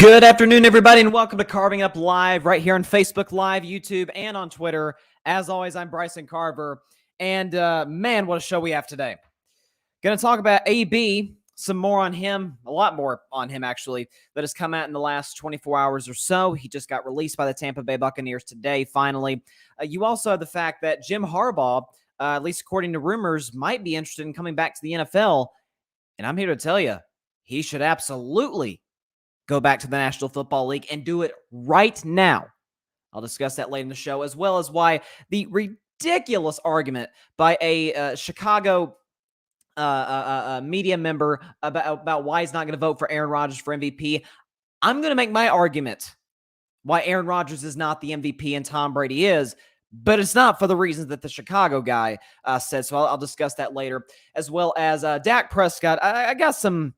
Good afternoon, everybody, and welcome to Carving Up Live right here on Facebook Live, YouTube, and on Twitter. As always, I'm Bryson Carver, and man, what a show we have today. Going to talk about AB, some more on him, a lot more on him, actually, that has come out in the last 24 hours or so. He just got released by the Tampa Bay Buccaneers today, finally. You also have the fact that Jim Harbaugh, at least according to rumors, might be interested in coming back to the NFL, and I'm here to tell you, he should absolutely go back to the National Football League and do it right now. I'll discuss that later in the show, as well as why the ridiculous argument by a Chicago media member about why he's not going to vote for Aaron Rodgers for MVP. I'm going to make my argument why Aaron Rodgers is not the MVP and Tom Brady is, but it's not for the reasons that the Chicago guy said. So I'll discuss that later, as well as Dak Prescott. I got some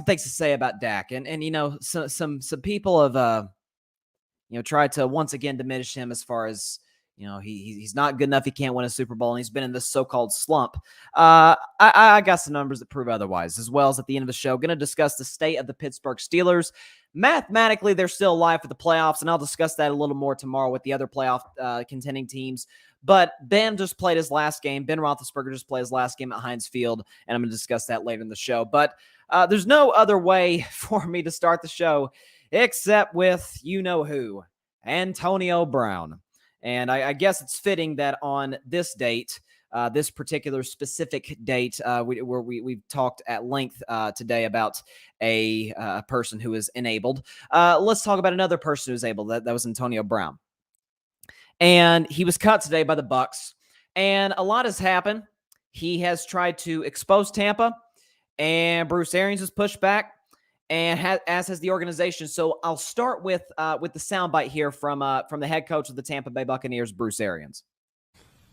things to say about Dak, and you know, some people have tried to once again diminish him as far as, you know, he's not good enough, he can't win a Super Bowl, and he's been in this so-called slump. I got some numbers that prove otherwise, as well as at the end of the show, going to discuss the state of the Pittsburgh Steelers. Mathematically, they're still alive for the playoffs, and I'll discuss that a little more tomorrow with the other playoff contending teams. But Ben just played his last game. Ben Roethlisberger just played his last game at Heinz Field, and I'm going to discuss that later in the show. But there's no other way for me to start the show except with you-know-who, Antonio Brown. And I guess it's fitting that on this date, this particular specific date, we've talked at length today about a person who is enabled. Let's talk about another person who's able. That was Antonio Brown. And he was cut today by the Bucs. And a lot has happened. He has tried to expose Tampa, and Bruce Arians has pushed back, and as has the organization. So I'll start with the soundbite here from the head coach of the Tampa Bay Buccaneers, Bruce Arians.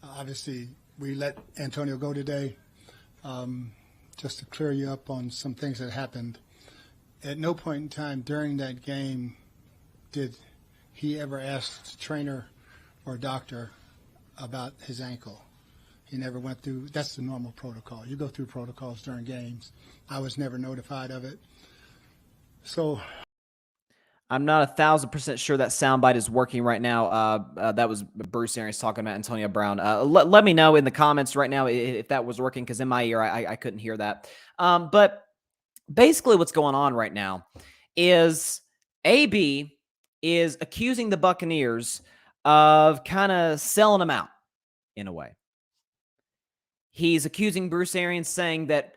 Obviously, we let Antonio go today. Just to clear you up on some things that happened. At no point in time during that game did he ever ask the trainer or doctor about his ankle. He never went through. That's the normal protocol. You go through protocols during games. I was never notified of it. So I'm not 1,000% sure that soundbite is working right now. That was Bruce Arians talking about Antonio Brown. Let me know in the comments right now if that was working, because in my ear, I couldn't hear that. But basically what's going on right now is AB is accusing the Buccaneers of kind of selling them out in a way. He's accusing Bruce Arians, saying that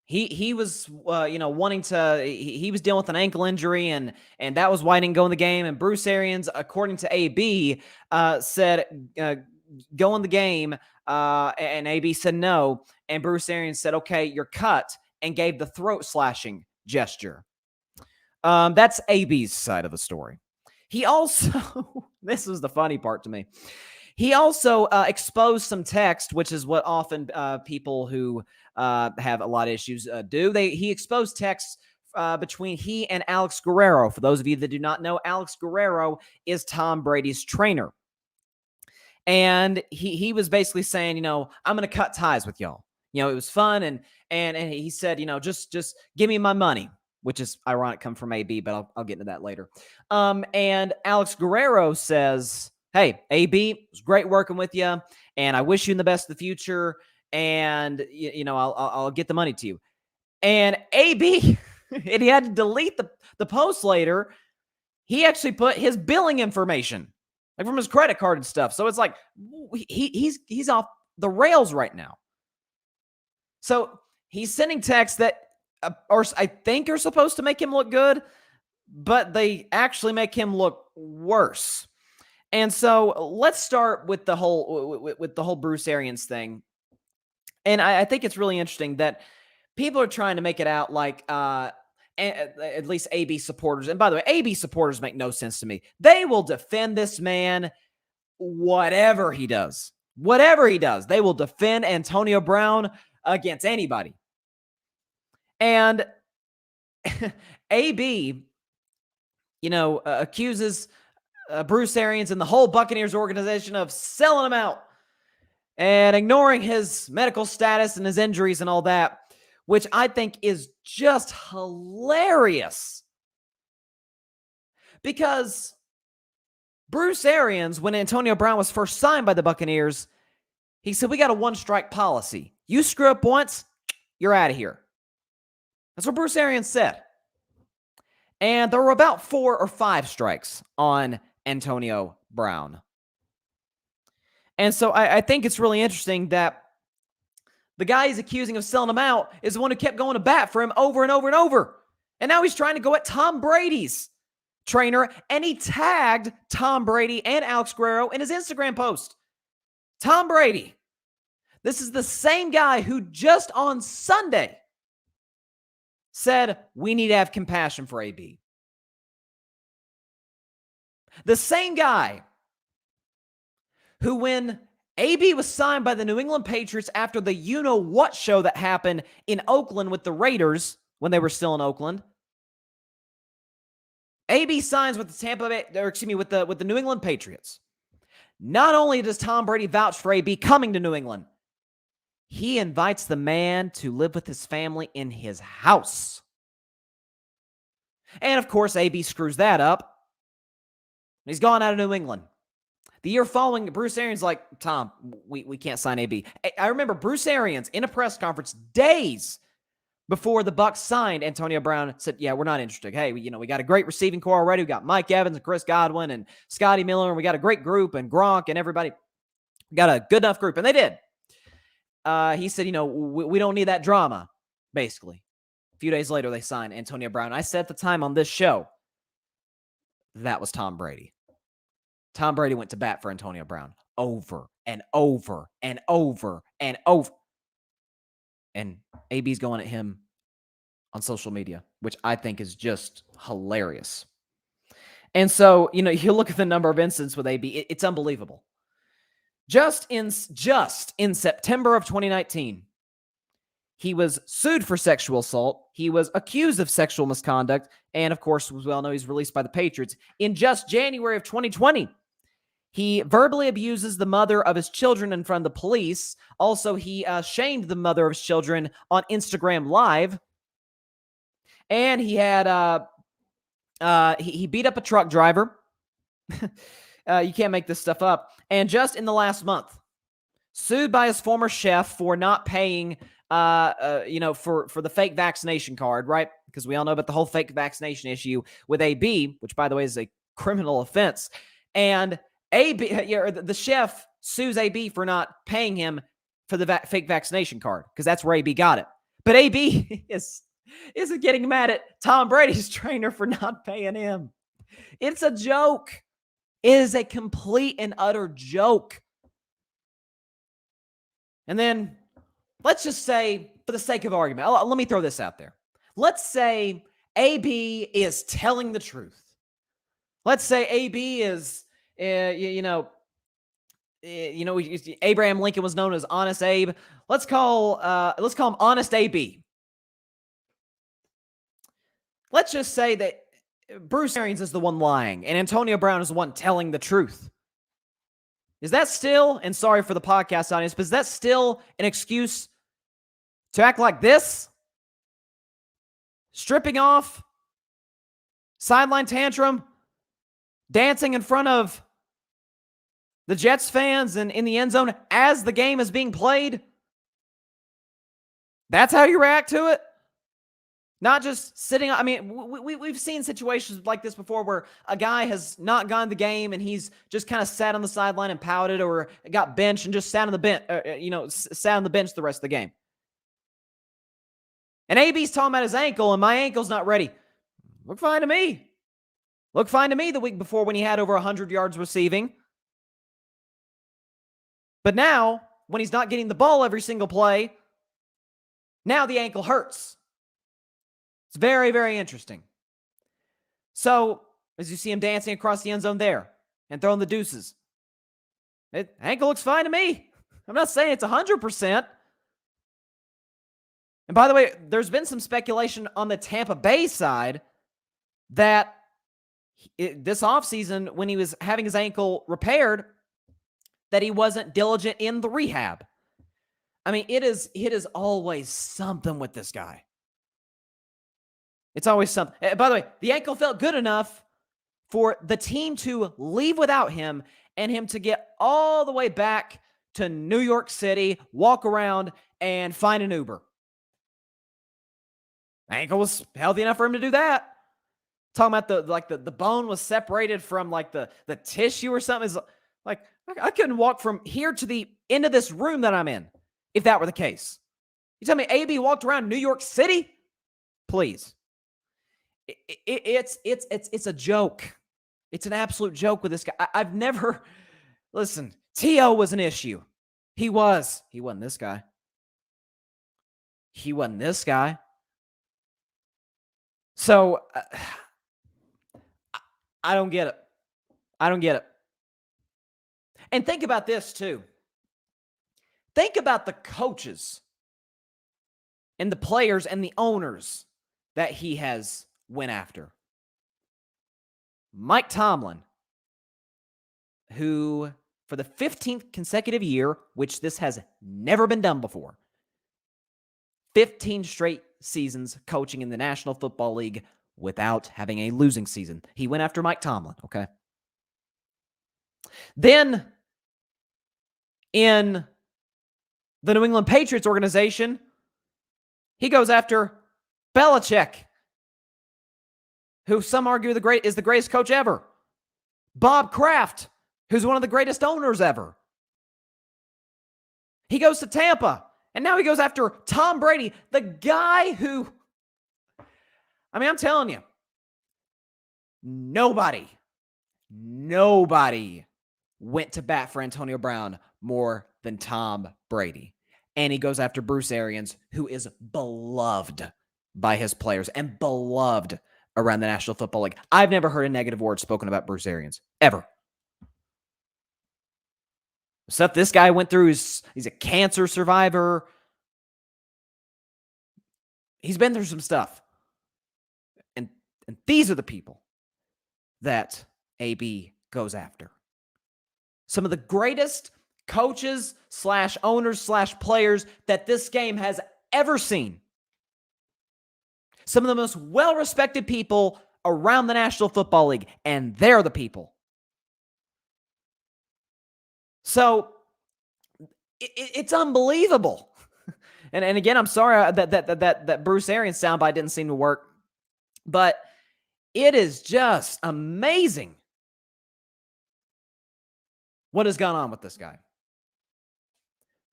he was wanting to, he was dealing with an ankle injury, and that was why he didn't go in the game. And Bruce Arians, according to AB, said go in the game, and AB said no, and Bruce Arians said, okay, you're cut, and gave the throat slashing gesture. That's AB's side of the story. He also, this was the funny part to me, he also exposed some text, which is what often people who have a lot of issues do. He exposed texts between he and Alex Guerrero. For those of you that do not know, Alex Guerrero is Tom Brady's trainer. And he was basically saying, I'm going to cut ties with y'all. It was fun. And he said, just give me my money, which is ironic coming from AB, but I'll get into that later. And Alex Guerrero says, hey, AB, it was great working with you, and I wish you the best in the future, and, I'll get the money to you. And AB, and he had to delete the post later, he actually put his billing information, like from his credit card and stuff. So it's like, he's off the rails right now. So he's sending texts that I think are supposed to make him look good, but they actually make him look worse. And so let's start with the whole Bruce Arians thing. And I think it's really interesting that people are trying to make it out like at least AB supporters. And by the way, AB supporters make no sense to me. They will defend this man whatever he does. Whatever he does, they will defend Antonio Brown against anybody. And AB, accuses Bruce Arians and the whole Buccaneers organization of selling him out and ignoring his medical status and his injuries and all that, which I think is just hilarious. Because Bruce Arians, when Antonio Brown was first signed by the Buccaneers, he said, we got a one-strike policy. You screw up once, you're out of here. That's what Bruce Arians said. And there were about 4 or 5 strikes on Antonio Brown. And so I think it's really interesting that the guy he's accusing of selling him out is the one who kept going to bat for him over and over and over. And now he's trying to go at Tom Brady's trainer, and he tagged Tom Brady and Alex Guerrero in his Instagram post. Tom Brady. This is the same guy who just on Sunday said, we need to have compassion for AB. The same guy who, when AB was signed by the New England Patriots after the you-know-what show that happened in Oakland with the Raiders when they were still in Oakland, AB signs with the with the New England Patriots. Not only does Tom Brady vouch for AB coming to New England, he invites the man to live with his family in his house. And of course, AB screws that up. He's gone out of New England. The year following, Bruce Arians like, Tom, we can't sign AB. I remember Bruce Arians in a press conference days before the Bucs signed Antonio Brown said, yeah, we're not interested. Hey, we got a great receiving core already. We got Mike Evans and Chris Godwin and Scotty Miller, and we got a great group and Gronk and everybody. We got a good enough group, and they did. He said, we don't need that drama, basically. A few days later, they signed Antonio Brown. I said at the time on this show, that was Tom Brady. Tom Brady went to bat for Antonio Brown over and over and over and over. And AB's going at him on social media, which I think is just hilarious. And so, you look at the number of incidents with AB, it's unbelievable. Just in September of 2019, he was sued for sexual assault. He was accused of sexual misconduct. And of course, as we all know, he's released by the Patriots. In just January of 2020, he verbally abuses the mother of his children in front of the police. Also, he shamed the mother of his children on Instagram Live. And he had he beat up a truck driver. You can't make this stuff up. And just in the last month, sued by his former chef for not paying, for the fake vaccination card, right? Because we all know about the whole fake vaccination issue with AB, which, by the way, is a criminal offense. And AB, the chef sues AB for not paying him for the fake vaccination card, because that's where AB got it. But AB isn't getting mad at Tom Brady's trainer for not paying him. It's a joke. It is a complete and utter joke. And then let's just say, for the sake of argument, let me throw this out there. Let's say AB is telling the truth. Let's say AB is, Abraham Lincoln was known as Honest Abe. Let's call him Honest AB. Let's just say that Bruce Arians is the one lying and Antonio Brown is the one telling the truth. Is that still, and sorry for the podcast audience, but is that still an excuse to act like this? Stripping off, sideline tantrum, dancing in front of the Jets fans and in the end zone as the game is being played? That's how you react to it? Not just sitting. I mean, we've seen situations like this before where a guy has not gone the game and he's just kind of sat on the sideline and pouted, or got benched and just sat on the bench, sat on the bench the rest of the game. And AB's talking about his ankle, and my ankle's not ready. Looked fine to me. Looked fine to me the week before when he had over 100 yards receiving. But now, when he's not getting the ball every single play, now the ankle hurts. It's very, very interesting. So, as you see him dancing across the end zone there and throwing the deuces, ankle looks fine to me. I'm not saying it's 100%. And by the way, there's been some speculation on the Tampa Bay side that this offseason, when he was having his ankle repaired, that he wasn't diligent in the rehab. I mean, it is always something with this guy. It's always something. By the way, the ankle felt good enough for the team to leave without him and him to get all the way back to New York City, walk around, and find an Uber. Ankle was healthy enough for him to do that. Talking about the bone was separated from like the tissue or something. Is like I couldn't walk from here to the end of this room that I'm in if that were the case. You tell me AB walked around New York City? Please. It's a joke. It's an absolute joke with this guy. I've never listen. T.O. was an issue. He was. He wasn't this guy. He wasn't this guy. So I don't get it. I don't get it. And think about this too. Think about the coaches and the players and the owners that he has went after. Mike Tomlin, who for the 15th consecutive year, which this has never been done before, 15 straight seasons coaching in the National Football League without having a losing season. He went after Mike Tomlin, okay? Then in the New England Patriots organization, he goes after Belichick, who some argue is the greatest coach ever. Bob Kraft, who's one of the greatest owners ever. He goes to Tampa, and now he goes after Tom Brady, the guy who, I mean, I'm telling you, nobody went to bat for Antonio Brown more than Tom Brady. And he goes after Bruce Arians, who is beloved by his players and beloved around the National Football League. I've never heard a negative word spoken about Bruce Arians, ever. Stuff this guy went through, he's a cancer survivor. He's been through some stuff. And these are the people that AB goes after. Some of the greatest coaches / owners / players that this game has ever seen. Some of the most well-respected people around the National Football League, and they're the people. So it's unbelievable. And again, I'm sorry that Bruce Arians soundbite didn't seem to work, but it is just amazing what has gone on with this guy.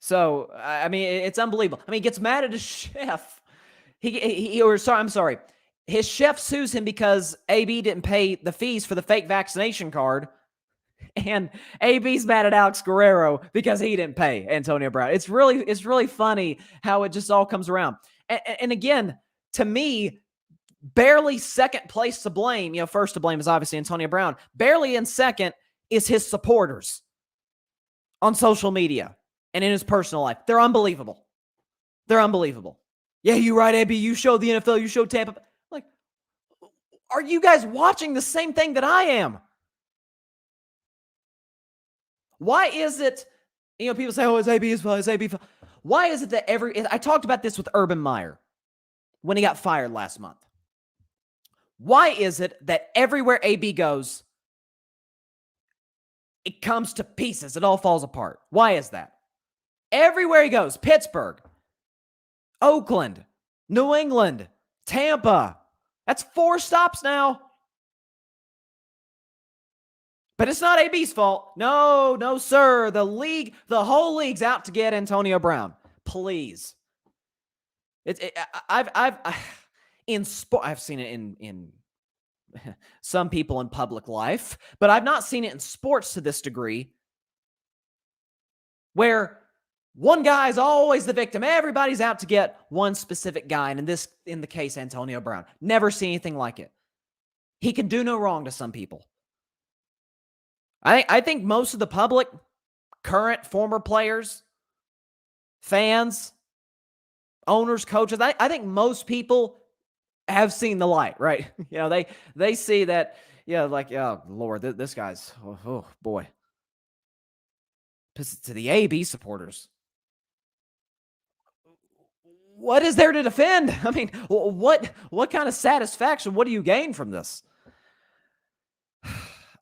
So, I mean, it's unbelievable. I mean, he gets mad at his chef. I'm sorry. His chef sues him because AB didn't pay the fees for the fake vaccination card. And AB's mad at Alex Guerrero because he didn't pay Antonio Brown. It's really funny how it just all comes around. And again, to me, barely second place to blame. First to blame is obviously Antonio Brown. Barely in second is his supporters on social media and in his personal life. They're unbelievable. They're unbelievable. Yeah, you're right, AB. You show the NFL. You show Tampa. Like, are you guys watching the same thing that I am? Why is it, people say, oh, it's AB's fault, it's AB's fault. Why is it that I talked about this with Urban Meyer when he got fired last month. Why is it that everywhere AB goes, it comes to pieces, it all falls apart? Why is that? Everywhere he goes, Pittsburgh, Oakland, New England, Tampa, that's 4 stops now. But it's not AB's fault. No, sir. The whole league's out to get Antonio Brown. Please. I've seen it in some people in public life, but I've not seen it in sports to this degree, where one guy is always the victim. Everybody's out to get one specific guy, and in the case, Antonio Brown. Never seen anything like it. He can do no wrong to some people. I think most of the public, current, former players, fans, owners, coaches, I think most people have seen the light, right? They see that, oh, Lord, this guy's, oh boy. To the AB supporters, what is there to defend? I mean, what kind of satisfaction, what do you gain from this?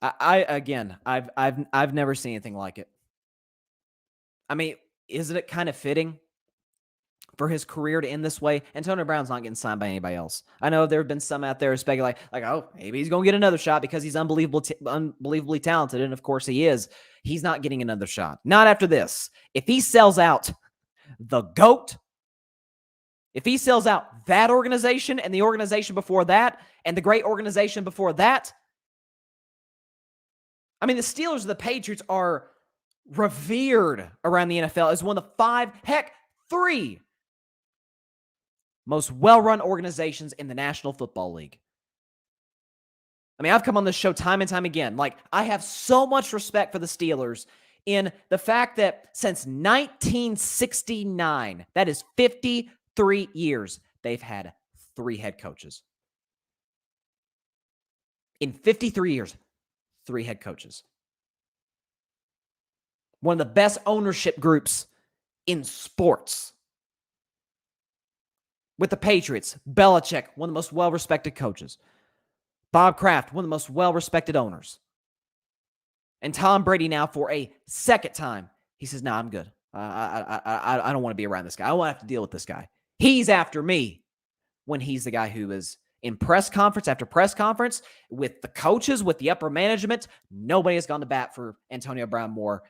I've never seen anything like it. I mean, isn't it kind of fitting for his career to end this way? Antonio Brown's not getting signed by anybody else. I know there have been some out there speculating, like, oh, maybe he's going to get another shot because he's unbelievably talented. And of course he is. He's not getting another shot. Not after this. If he sells out the GOAT, if he sells out that organization and the organization before that and the great organization before that, I mean, the Steelers and the Patriots are revered around the NFL as one of the 5, heck, 3 most well-run organizations in the National Football League. I mean, I've come on this show time and time again. Like, I have so much respect for the Steelers in the fact that since 1969, that is 53 years, they've had 3 head coaches. In 53 years, 3 head coaches. One of the best ownership groups in sports. With the Patriots, Belichick, one of the most well-respected coaches. Bob Kraft, one of the most well-respected owners. And Tom Brady now for a second time, he says, no, I'm good. I don't want to be around this guy. I don't want to have to deal with this guy. He's after me, when he's the guy who is in press conference after press conference with the coaches, with the upper management. Nobody has gone to bat for Antonio Brown more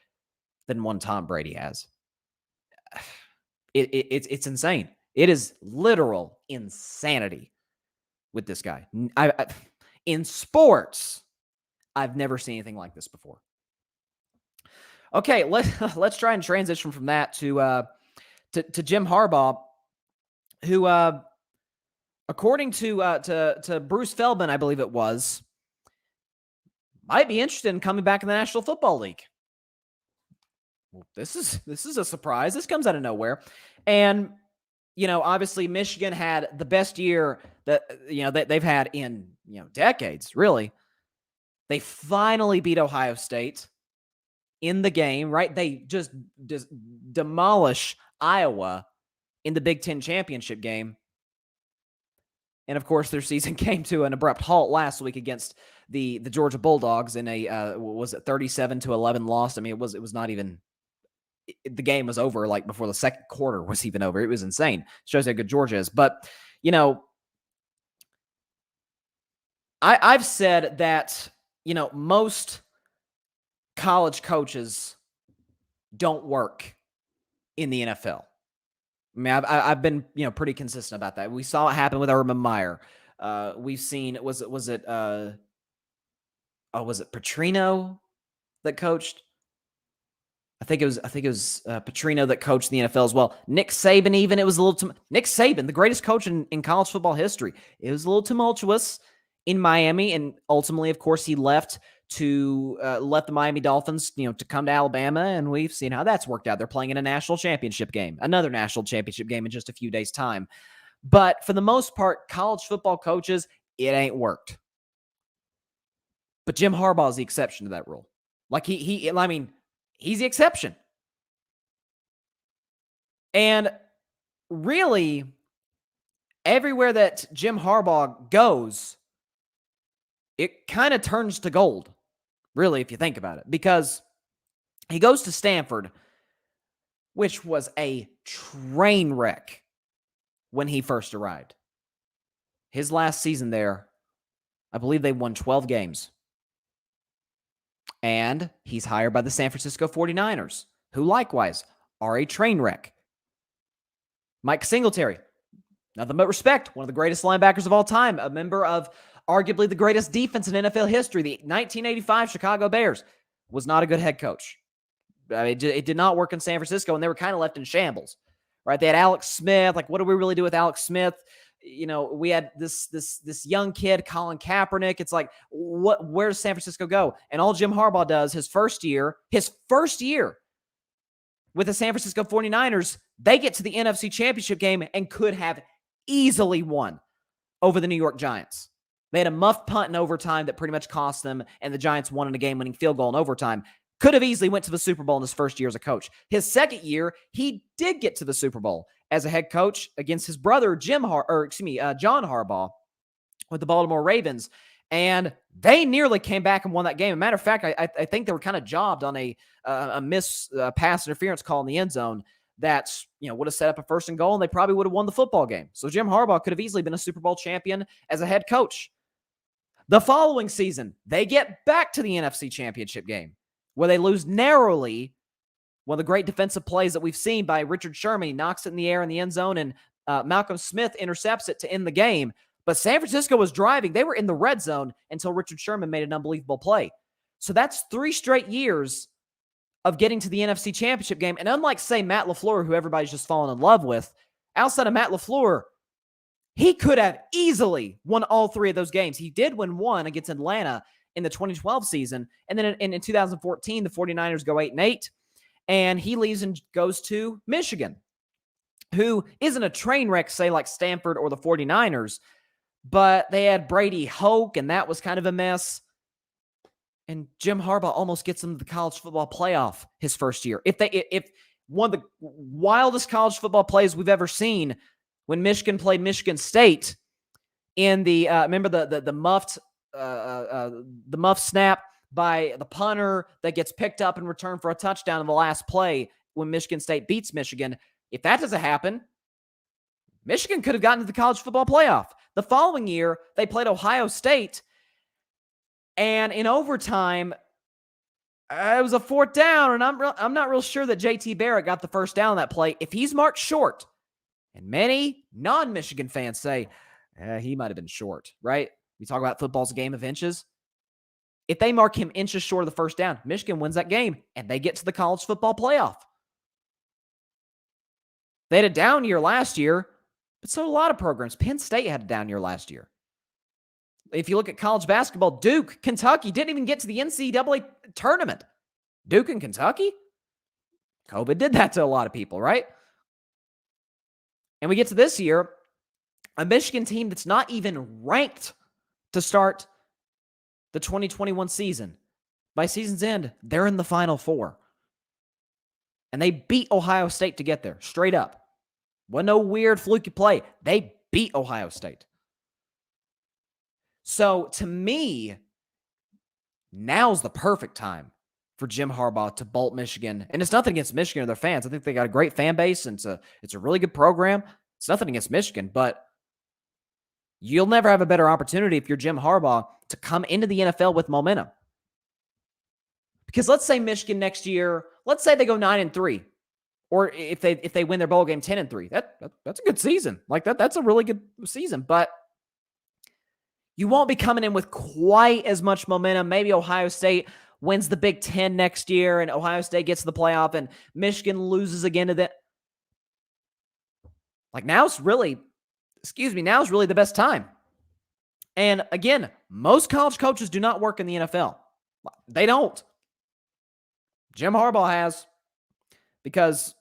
than one Tom Brady has. It's insane. It is literal insanity with this guy. In sports, I've never seen anything like this before. Okay, let's try and transition from that to Jim Harbaugh, who, according to Bruce Feldman, I believe it was, might be interested in coming back in the National Football League. Well, this is a surprise. This comes out of nowhere, and obviously Michigan had the best year that they've had in decades. Really, they finally beat Ohio State in the game. Right, they just demolish Iowa in the Big Ten championship game. And of course, their season came to an abrupt halt last week against the Georgia Bulldogs in a was it 37-11 loss. I mean, it was not even. The game was over like before the second quarter was even over. It was insane. Shows how good Georgia is. But I've said that most college coaches don't work in the NFL. I mean, I've been pretty consistent about that. We saw it happen with Urban Meyer. We've seen was it Petrino that coached? I think it was Petrino that coached the NFL as well. Nick Saban, even it was a little Nick Saban, the greatest coach in college football history. It was a little tumultuous in Miami, and ultimately, of course, he left the Miami Dolphins, to come to Alabama, and we've seen how that's worked out. They're playing in a national championship game, another national championship game in just a few days' time. But for the most part, college football coaches, it ain't worked. But Jim Harbaugh is the exception to that rule. Like he's the exception. And really, everywhere that Jim Harbaugh goes, it kind of turns to gold, really, if you think about it. Because he goes to Stanford, which was a train wreck when he first arrived. His last season there, I believe they won 12 games. And he's hired by the San Francisco 49ers, who likewise are a train wreck. Mike Singletary, nothing but respect, one of the greatest linebackers of all time, a member of arguably the greatest defense in NFL history, the 1985 Chicago Bears, was not a good head coach. It did not work in San Francisco, and they were kind of left in shambles, right? They had Alex Smith. Like, what do we really do with Alex Smith? We had this young kid, Colin Kaepernick. It's like, where does San Francisco go? And all Jim Harbaugh does his first year with the San Francisco 49ers, they get to the NFC Championship game and could have easily won over the New York Giants. They had a muffed punt in overtime that pretty much cost them, and the Giants won in a game-winning field goal in overtime. Could have easily went to the Super Bowl in his first year as a coach. His second year, he did get to the Super Bowl as a head coach against his brother, John Harbaugh, with the Baltimore Ravens. And they nearly came back and won that game. As a matter of fact, I think they were kind of jobbed on a pass interference call in the end zone that would have set up a 1st and goal, and they probably would have won the football game. So Jim Harbaugh could have easily been a Super Bowl champion as a head coach. The following season, they get back to the NFC Championship game where they lose narrowly. One of the great defensive plays that we've seen by Richard Sherman. He knocks it in the air in the end zone, and Malcolm Smith intercepts it to end the game. But San Francisco was driving. They were in the red zone until Richard Sherman made an unbelievable play. So that's 3 straight years of getting to the NFC Championship game. And unlike, say, Matt LaFleur, who everybody's just fallen in love with, outside of Matt LaFleur, he could have easily won all 3 of those games. He did win one against Atlanta in the 2012 season. And then in 2014, the 49ers go 8-8. And he leaves and goes to Michigan, who isn't a train wreck, say, like Stanford or the 49ers. But they had Brady Hoke, and that was kind of a mess. And Jim Harbaugh almost gets them to the college football playoff his first year. If one of the wildest college football plays we've ever seen, when Michigan played Michigan State in the remember the muffed snap by the punter that gets picked up and returned for a touchdown in the last play when Michigan State beats Michigan. If that doesn't happen, Michigan could have gotten to the college football playoff. The following year, they played Ohio State, and in overtime, it was a 4th down, and I'm not real sure that J.T. Barrett got the first down on that play. If he's marked short, and many non-Michigan fans say, he might have been short, right? We talk about football's a game of inches. If they mark him inches short of the first down, Michigan wins that game, and they get to the college football playoff. They had a down year last year, but so did a lot of programs. Penn State had a down year last year. If you look at college basketball, Duke, Kentucky didn't even get to the NCAA tournament. Duke and Kentucky? COVID did that to a lot of people, right? and we get to this year, a Michigan team that's not even ranked to start the 2021 season. By season's end, they're in the Final Four. And they beat Ohio State to get there, straight up. Wasn't no weird fluky play. They beat Ohio State. So, to me, now's the perfect time for Jim Harbaugh to bolt Michigan. And it's nothing against Michigan or their fans. I think they got a great fan base, and it's a really good program. It's nothing against Michigan, but you'll never have a better opportunity if you're Jim Harbaugh to come into the NFL with momentum. Because let's say Michigan next year, let's say they go 9-3, or if they win their bowl game 10-3, that's a good season. Like that's a really good season. But you won't be coming in with quite as much momentum. Maybe Ohio State wins the Big Ten next year, and Ohio State gets to the playoff, and Michigan loses again to that. Like now's really the best time. And again, most college coaches do not work in the NFL. They don't. Jim Harbaugh has, because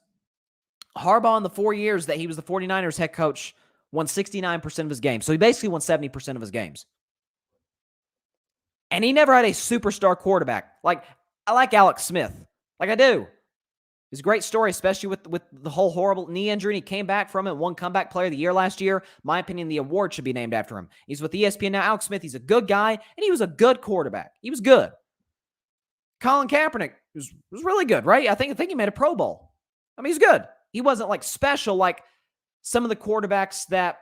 Harbaugh in the 4 years that he was the 49ers head coach won 69% of his games. So he basically won 70% of his games. And he never had a superstar quarterback. Like, I like Alex Smith. Like I do. It's a great story, especially with the whole horrible knee injury. And he came back from it, won comeback player of the year last year. My opinion, the award should be named after him. He's with ESPN now. Alex Smith, he's a good guy, and he was a good quarterback. He was good. Colin Kaepernick was really good, right? I think he made a Pro Bowl. I mean, he's good. He wasn't like special like some of the quarterbacks that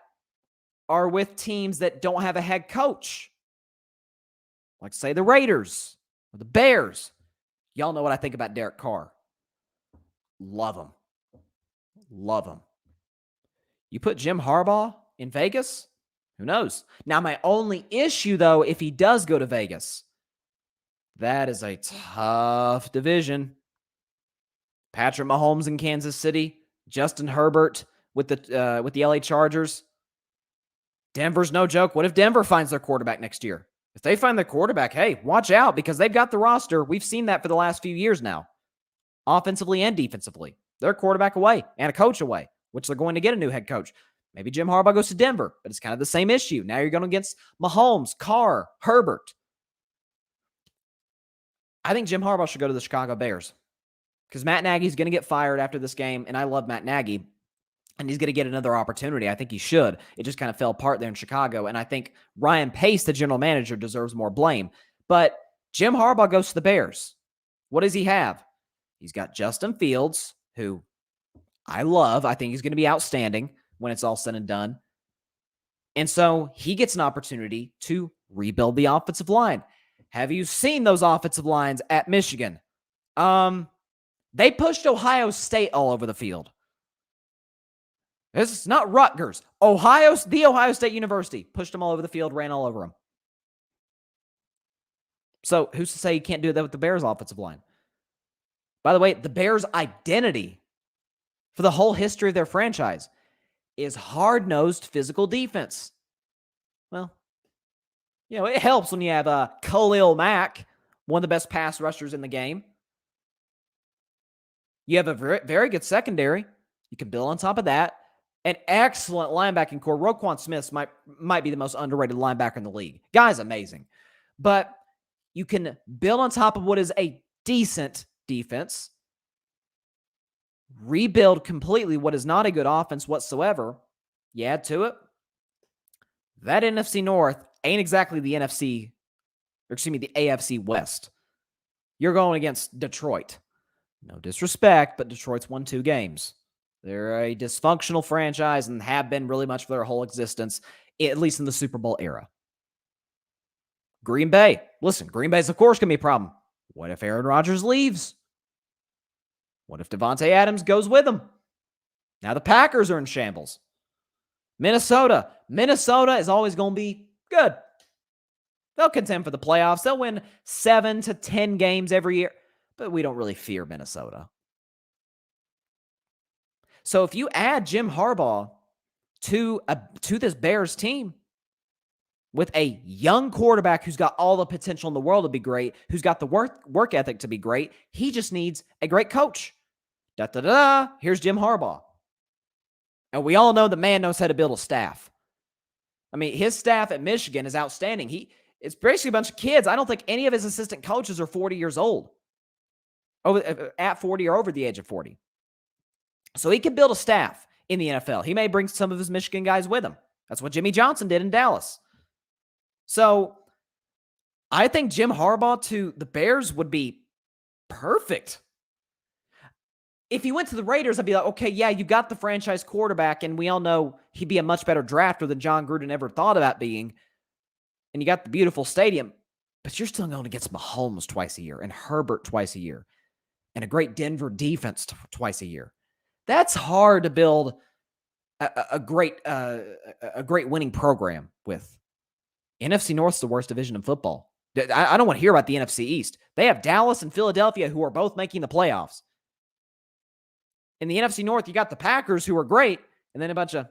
are with teams that don't have a head coach. Like, say, the Raiders or the Bears. Y'all know what I think about Derek Carr. Love him. Love him. You put Jim Harbaugh in Vegas? Who knows? Now, my only issue, though, if he does go to Vegas, that is a tough division. Patrick Mahomes in Kansas City, Justin Herbert with the LA Chargers. Denver's no joke. What if Denver finds their quarterback next year? If they find their quarterback, hey, watch out, because they've got the roster. We've seen that for the last few years now, offensively and defensively. They're a quarterback away and a coach away, which they're going to get a new head coach. Maybe Jim Harbaugh goes to Denver, but it's kind of the same issue. Now you're going against Mahomes, Carr, Herbert. I think Jim Harbaugh should go to the Chicago Bears because Matt Nagy's going to get fired after this game, and I love Matt Nagy. and he's going to get another opportunity. I think he should. It just kind of fell apart there in Chicago, and I think Ryan Pace, the general manager, deserves more blame. But Jim Harbaugh goes to the Bears. What does he have? He's got Justin Fields, who I love. I think he's going to be outstanding when it's all said and done. And so he gets an opportunity to rebuild the offensive line. Have you seen those offensive lines at Michigan? They pushed Ohio State all over the field. This is not Rutgers. The Ohio State University pushed them all over the field, ran all over them. So who's to say you can't do that with the Bears offensive line? By the way, the Bears' identity for the whole history of their franchise is hard-nosed physical defense. Well, it helps when you have Khalil Mack, one of the best pass rushers in the game. You have a very, very good secondary. You can build on top of that. An excellent linebacking core. Roquan Smith might be the most underrated linebacker in the league. Guy's amazing. But you can build on top of what is a decent defense, rebuild completely what is not a good offense whatsoever. You add to it, that NFC North ain't exactly the AFC West. You're going against Detroit. No disrespect, but Detroit's won 2 games. They're a dysfunctional franchise and have been really much for their whole existence, at least in the Super Bowl era. Green Bay. Listen, Green Bay's, of course, going to be a problem. What if Aaron Rodgers leaves? What if Devontae Adams goes with him? Now the Packers are in shambles. Minnesota. Minnesota is always going to be good. They'll contend for the playoffs. They'll win 7 to 10 games every year, but we don't really fear Minnesota. So if you add Jim Harbaugh to this Bears team with a young quarterback who's got all the potential in the world to be great, who's got the work ethic to be great, he just needs a great coach. Here's Jim Harbaugh. And we all know the man knows how to build a staff. I mean, his staff at Michigan is outstanding. It's basically a bunch of kids. I don't think any of his assistant coaches are 40 years old. At 40 or over the age of 40. So he can build a staff in the NFL. He may bring some of his Michigan guys with him. That's what Jimmy Johnson did in Dallas. So I think Jim Harbaugh to the Bears would be perfect. If he went to the Raiders, I'd be like, okay, yeah, you got the franchise quarterback, and we all know he'd be a much better drafter than John Gruden ever thought about being. And you got the beautiful stadium, but you're still going against Mahomes twice a year and Herbert twice a year and a great Denver defense twice a year. That's hard to build a great winning program with. NFC North's the worst division in football. I don't want to hear about the NFC East. They have Dallas and Philadelphia who are both making the playoffs. In the NFC North, you got the Packers who are great, and then a bunch of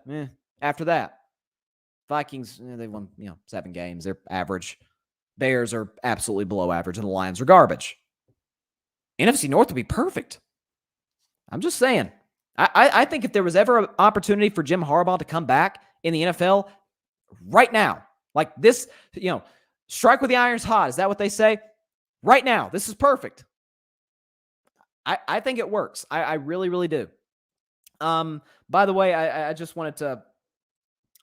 after that. Vikings, they've won 7 games. They're average. Bears are absolutely below average, and the Lions are garbage. NFC North would be perfect. I'm just saying. I think if there was ever an opportunity for Jim Harbaugh to come back in the NFL right now, like this, strike with the iron's hot. Is that what they say? Right now, this is perfect. I think it works. I really, really do. By the way, I just wanted to,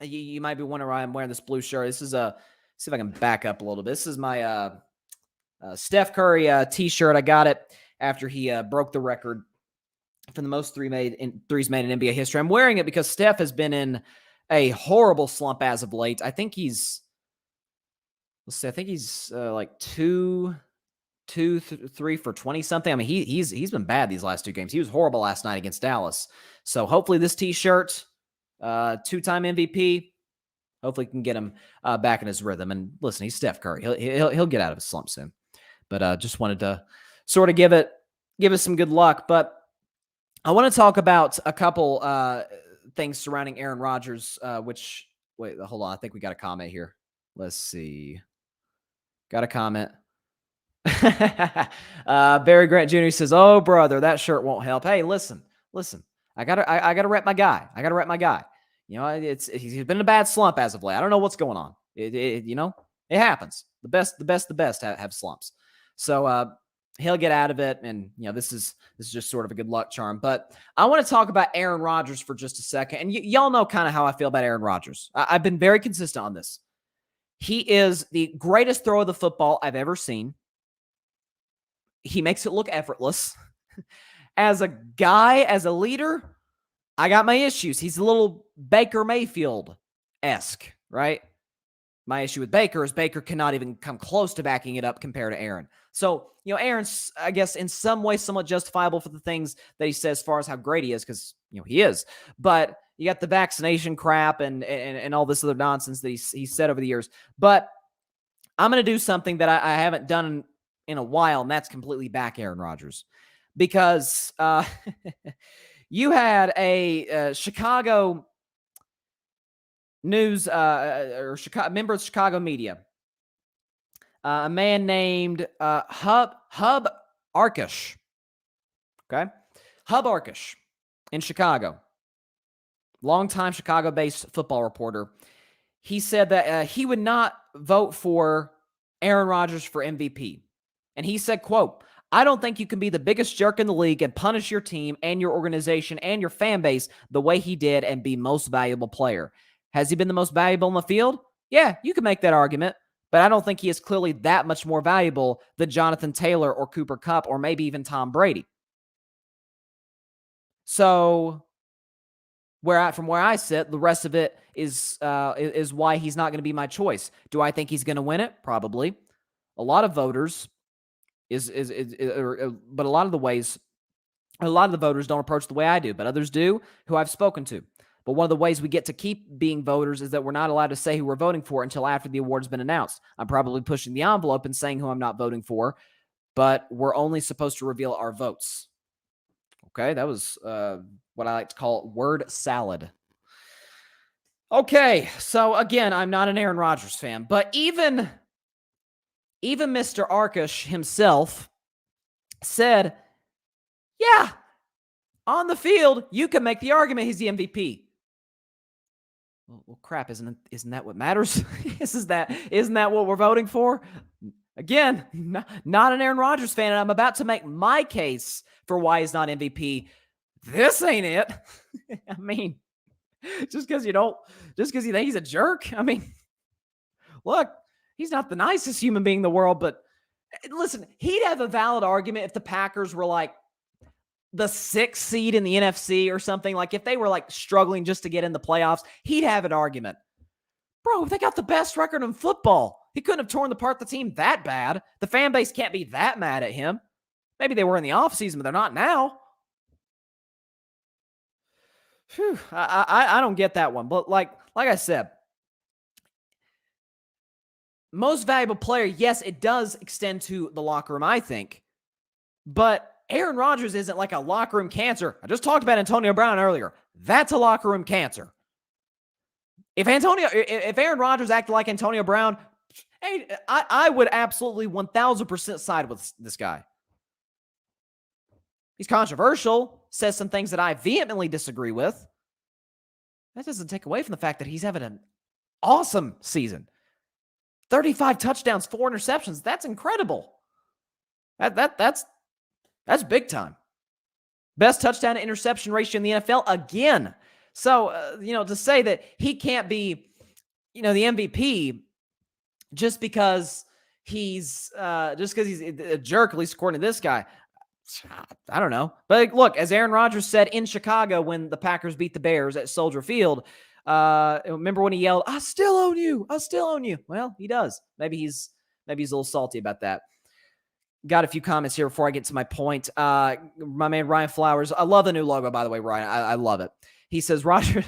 you might be wondering why I'm wearing this blue shirt. This is see if I can back up a little bit. This is my Steph Curry t-shirt. I got it after he broke the record for the most threes made in NBA history. I'm wearing it because Steph has been in a horrible slump as of late. I think he's like 2, 3 for 20 something. I mean, he's been bad these last 2 games. He was horrible last night against Dallas. So hopefully this t-shirt, 2-time MVP, hopefully can get him back in his rhythm. And listen, he's Steph Curry. He'll get out of his slump soon. But just wanted to sort of give it some good luck. But I want to talk about a couple things surrounding Aaron Rodgers, wait, hold on. I think we got a comment here. Let's see. Got a comment. Barry Grant Jr. says, "Oh, brother, that shirt won't help." Hey, listen. I gotta rep my guy. He's been in a bad slump as of late. I don't know what's going on. It happens. The best have slumps. So he'll get out of it. And, this is just sort of a good luck charm. But I want to talk about Aaron Rodgers for just a second. And y'all know kind of how I feel about Aaron Rodgers. I've been very consistent on this. He is the greatest thrower of the football I've ever seen. He makes it look effortless. As a guy, as a leader, I got my issues. He's a little Baker Mayfield-esque, right? My issue with Baker is Baker cannot even come close to backing it up compared to Aaron. So, Aaron's, I guess, in some way somewhat justifiable for the things that he says as far as how great he is, because, he is. But you got the vaccination crap and all this other nonsense that he's said over the years. But I'm going to do something that I haven't done in a while, and that's completely back Aaron Rodgers. Because you had a Chicago news or member of the Chicago media, a man named Hub Arkush. Okay, Hub Arkush in Chicago, longtime Chicago-based football reporter. He said that he would not vote for Aaron Rodgers for MVP, and he said, "quote I don't think you can be the biggest jerk in the league and punish your team and your organization and your fan base the way he did and be most valuable player. Has he been the most valuable in the field? Yeah, you can make that argument, but I don't think he is clearly that much more valuable than Jonathan Taylor or Cooper Kupp or maybe even Tom Brady." So from where I sit, the rest of it is why he's not going to be my choice. Do I think he's going to win it? Probably. A lot of voters but a lot of the voters don't approach the way I do, but others do, who I've spoken to. But one of the ways we get to keep being voters is that we're not allowed to say who we're voting for until after the award's been announced. I'm probably pushing the envelope and saying who I'm not voting for, but we're only supposed to reveal our votes. Okay, that was what I like to call word salad. Okay, so again, I'm not an Aaron Rodgers fan, but even Mr. Arkush himself said, yeah, on the field, you can make the argument he's the MVP. Well, crap, isn't that what matters? Isn't that what we're voting for? Again, not an Aaron Rodgers fan, and I'm about to make my case for why he's not MVP. This ain't it. I mean, just because you think he's a jerk. I mean, look, he's not the nicest human being in the world, but listen, he'd have a valid argument if the Packers were like the 6th seed in the NFC or something. Like if they were like struggling just to get in the playoffs, he'd have an argument. Bro, they got the best record in football. He couldn't have torn apart the team that bad. The fan base can't be that mad at him. Maybe they were in the offseason, but they're not now. Whew, I don't get that one. But like I said, most valuable player, yes, it does extend to the locker room, I think. But Aaron Rodgers isn't like a locker room cancer. I just talked about Antonio Brown earlier. That's a locker room cancer. If Aaron Rodgers acted like Antonio Brown, hey, I would absolutely 1,000% side with this guy. He's controversial, says some things that I vehemently disagree with. That doesn't take away from the fact that he's having an awesome season. 35 touchdowns, 4 interceptions. That's incredible. That's big time. Best touchdown to interception ratio in the NFL again. So, to say that he can't be, the MVP just because he's a jerk, at least according to this guy, I don't know. But look, as Aaron Rodgers said in Chicago when the Packers beat the Bears at Soldier Field, remember when he yelled, "I still own you. I still own you." Well, he does. Maybe he's a little salty about that. Got a few comments here before I get to my point. My man Ryan Flowers. I love the new logo, by the way, Ryan. I love it. He says Rodgers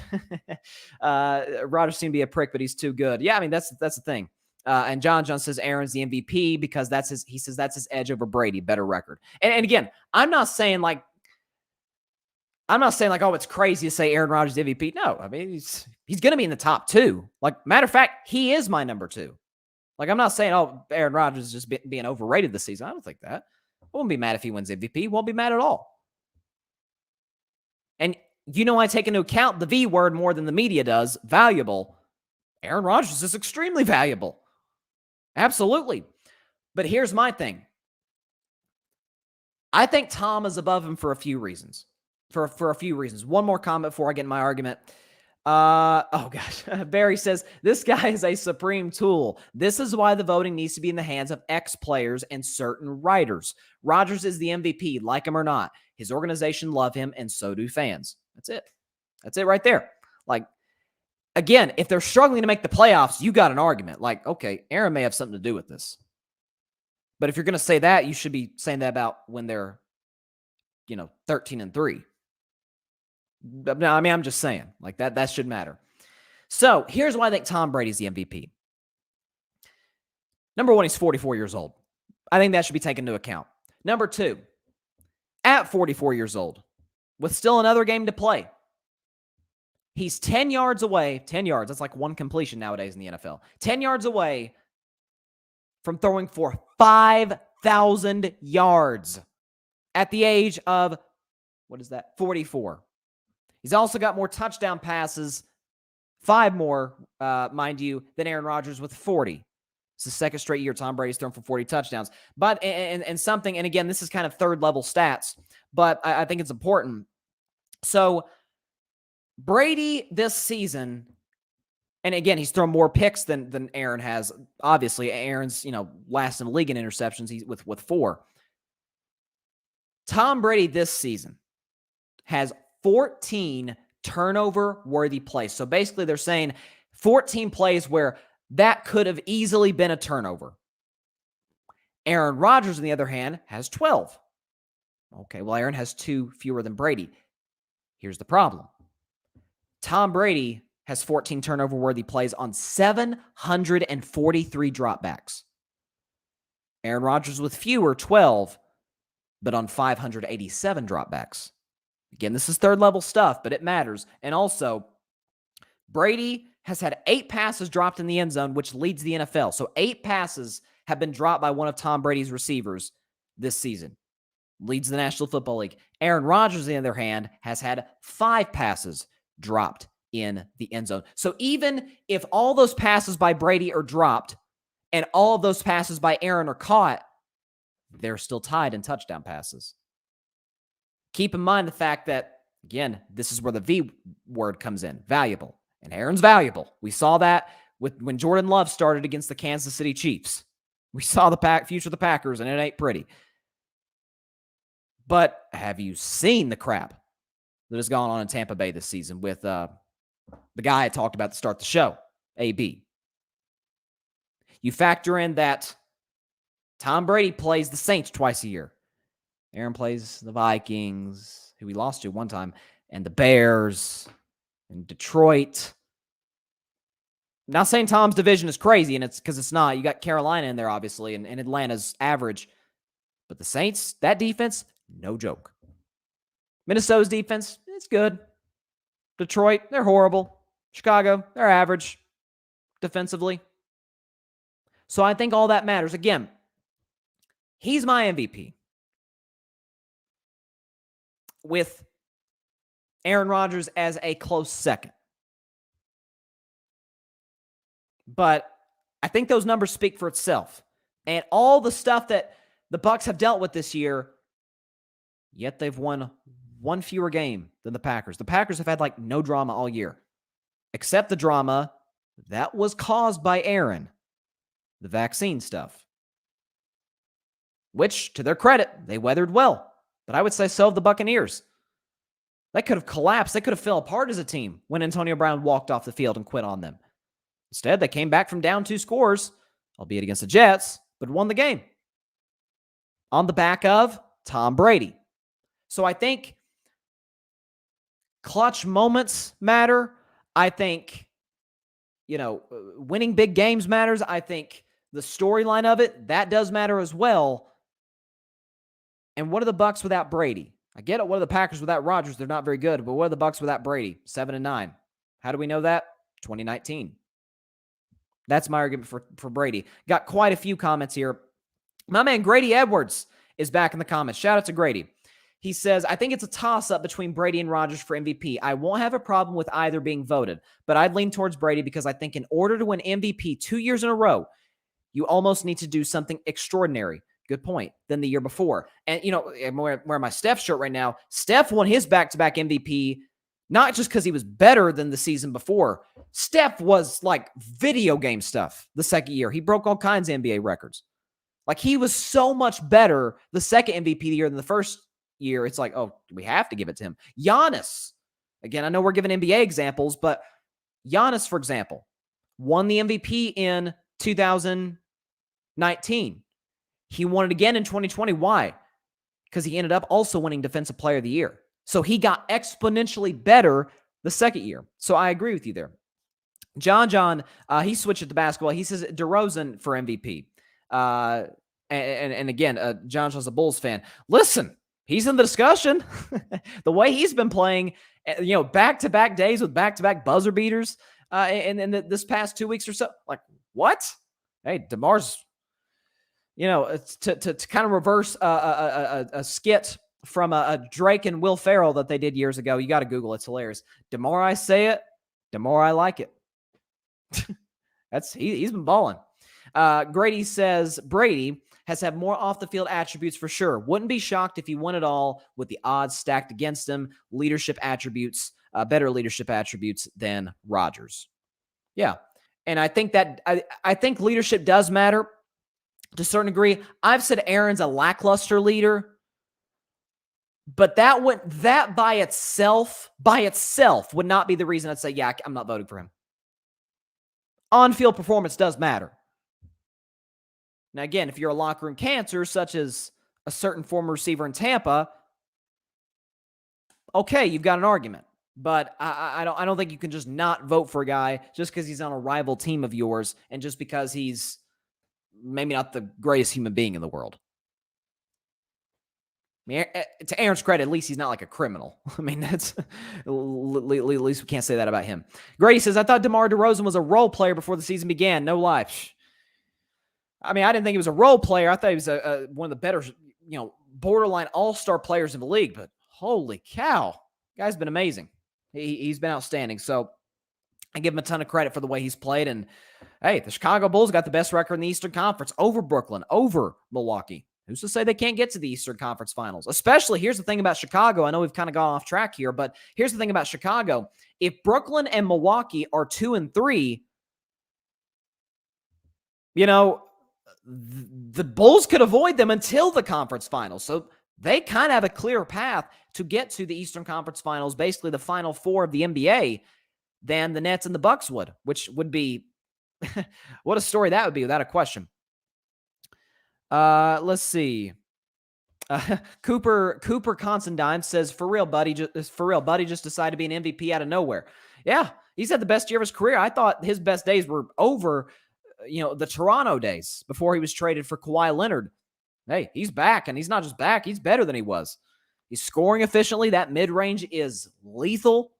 seemed to be a prick, but he's too good. Yeah, I mean that's the thing. And John says Aaron's the MVP because that's his edge over Brady, better record. And again, I'm not saying like, oh, it's crazy to say Aaron Rodgers the MVP. No, I mean he's going to be in the top 2. Like matter of fact, he is my number 2. Like I'm not saying Aaron Rodgers is just being overrated this season. I don't think that. I won't be mad if he wins MVP. Won't be mad at all. And I take into account the V word more than the media does. Valuable. Aaron Rodgers is extremely valuable. Absolutely. But here's my thing. I think Tom is above him for a few reasons. For a few reasons. One more comment before I get in my argument. Oh gosh. Barry says, this guy is a supreme tool. This is why the voting needs to be in the hands of ex-players and certain writers. Rodgers is the MVP, like him or not. His organization love him, and so do fans. That's it. That's it right there. Like, again, if they're struggling to make the playoffs, you got an argument. Like, okay, Aaron may have something to do with this. But if you're going to say that, you should be saying that about when they're, 13-3. No, I mean, I'm just saying, like that should matter. So here's why I think Tom Brady's the MVP. Number one, he's 44 years old. I think that should be taken into account. Number two, at 44 years old, with still another game to play, he's 10 yards away. 10 yards, that's like one completion nowadays in the NFL. 10 yards away from throwing for 5,000 yards at the age of, 44. He's also got more touchdown passes, 5 more, mind you, than Aaron Rodgers with 40. It's the second straight year Tom Brady's thrown for 40 touchdowns. But, and something, and again, this is kind of third-level stats, but I think it's important. So, Brady this season, and again, he's thrown more picks than Aaron has. Obviously, Aaron's, last in the league in interceptions. He's with 4. Tom Brady this season has 14 turnover-worthy plays. So basically, they're saying 14 plays where that could have easily been a turnover. Aaron Rodgers, on the other hand, has 12. Okay, well, Aaron has 2 fewer than Brady. Here's the problem. Tom Brady has 14 turnover-worthy plays on 743 dropbacks. Aaron Rodgers with fewer, 12, but on 587 dropbacks. Again, this is third-level stuff, but it matters. And also, Brady has had 8 passes dropped in the end zone, which leads the NFL. So 8 passes have been dropped by one of Tom Brady's receivers this season. Leads the National Football League. Aaron Rodgers, on the other hand, has had 5 passes dropped in the end zone. So even if all those passes by Brady are dropped and all of those passes by Aaron are caught, they're still tied in touchdown passes. Keep in mind the fact that, again, this is where the V word comes in, valuable. And Aaron's valuable. We saw that when Jordan Love started against the Kansas City Chiefs. We saw the future of the Packers, and it ain't pretty. But have you seen the crap that has gone on in Tampa Bay this season with the guy I talked about to start the show, AB? You factor in that Tom Brady plays the Saints twice a year. Aaron plays the Vikings, who he lost to one time, and the Bears, and Detroit. Not saying Tom's division is crazy, and it's because it's not. You got Carolina in there, obviously, and Atlanta's average. But the Saints, that defense, no joke. Minnesota's defense, it's good. Detroit, they're horrible. Chicago, they're average defensively. So I think all that matters. Again, he's my MVP. With Aaron Rodgers as a close second. But I think those numbers speak for itself. And all the stuff that the Bucs have dealt with this year, yet they've won 1 fewer game than the Packers. The Packers have had no drama all year, except the drama that was caused by Aaron, the vaccine stuff, which, to their credit, they weathered well. But I would say so have the Buccaneers. They could have collapsed. They could have fell apart as a team when Antonio Brown walked off the field and quit on them. Instead, they came back from down 2 scores, albeit against the Jets, but won the game on the back of Tom Brady. So I think clutch moments matter. I think, winning big games matters. I think the storyline of it, that does matter as well. And what are the Bucs without Brady? I get it. What are the Packers without Rodgers? They're not very good. But what are the Bucs without Brady? 7-9. How do we know that? 2019. That's my argument for Brady. Got quite a few comments here. My man Grady Edwards is back in the comments. Shout out to Grady. He says, I think it's a toss-up between Brady and Rodgers for MVP. I won't have a problem with either being voted, but I'd lean towards Brady because I think in order to win MVP 2 years in a row, you almost need to do something extraordinary. Good point. Than the year before. And, I'm wearing my Steph shirt right now. Steph won his back-to-back MVP, not just because he was better than the season before. Steph was like video game stuff the second year. He broke all kinds of NBA records. Like, he was so much better the second MVP of the year than the first year. It's like, oh, we have to give it to him. Giannis. Again, I know we're giving NBA examples, but Giannis, for example, won the MVP in 2019. He won it again in 2020. Why? Because he ended up also winning Defensive Player of the Year. So he got exponentially better the second year. So I agree with you there. John, he switched it to basketball. He says DeRozan for MVP. And again, John's a Bulls fan. Listen, he's in the discussion. The way he's been playing, back-to-back days with back-to-back buzzer beaters in this past 2 weeks or so. Like, what? Hey, DeMar's, to kind of reverse a skit from a Drake and Will Ferrell that they did years ago. You got to Google it. It's hilarious. The more I say it, the more I like it. He's been balling. Grady says Brady has had more off-the-field attributes for sure. Wouldn't be shocked if he won it all with the odds stacked against him. Leadership attributes, better leadership attributes than Rodgers. Yeah, and I think that I think leadership does matter to a certain degree. I've said Aaron's a lackluster leader, but that by itself would not be the reason I'd say, yeah, I'm not voting for him. On-field performance does matter. Now, again, if you're a locker room cancer, such as a certain former receiver in Tampa, okay, you've got an argument. But I don't think you can just not vote for a guy just because he's on a rival team of yours and just because he's maybe not the greatest human being in the world. I mean, to Aaron's credit, at least he's not like a criminal. I mean, that's at least we can't say that about him. Grady says, I thought DeMar DeRozan was a role player before the season began. No lie. I mean, I didn't think he was a role player. I thought he was one of the better, borderline all-star players in the league. But holy cow, guy's been amazing. He's been outstanding. So I give him a ton of credit for the way he's played. And hey, the Chicago Bulls got the best record in the Eastern Conference over Brooklyn, over Milwaukee. Who's to say they can't get to the Eastern Conference Finals? Especially, here's the thing about Chicago. I know we've kind of gone off track here, but here's the thing about Chicago. If Brooklyn and Milwaukee are 2 and 3, the Bulls could avoid them until the conference finals. So they kind of have a clear path to get to the Eastern Conference Finals, basically the Final Four of the NBA, than the Nets and the Bucks would, which would be what a story that would be without a question. Let's see. Cooper Considine says, for real, buddy just decided to be an MVP out of nowhere. Yeah, he's had the best year of his career. I thought his best days were over, the Toronto days before he was traded for Kawhi Leonard. Hey, he's back, and he's not just back, he's better than he was. He's scoring efficiently. That mid-range is lethal.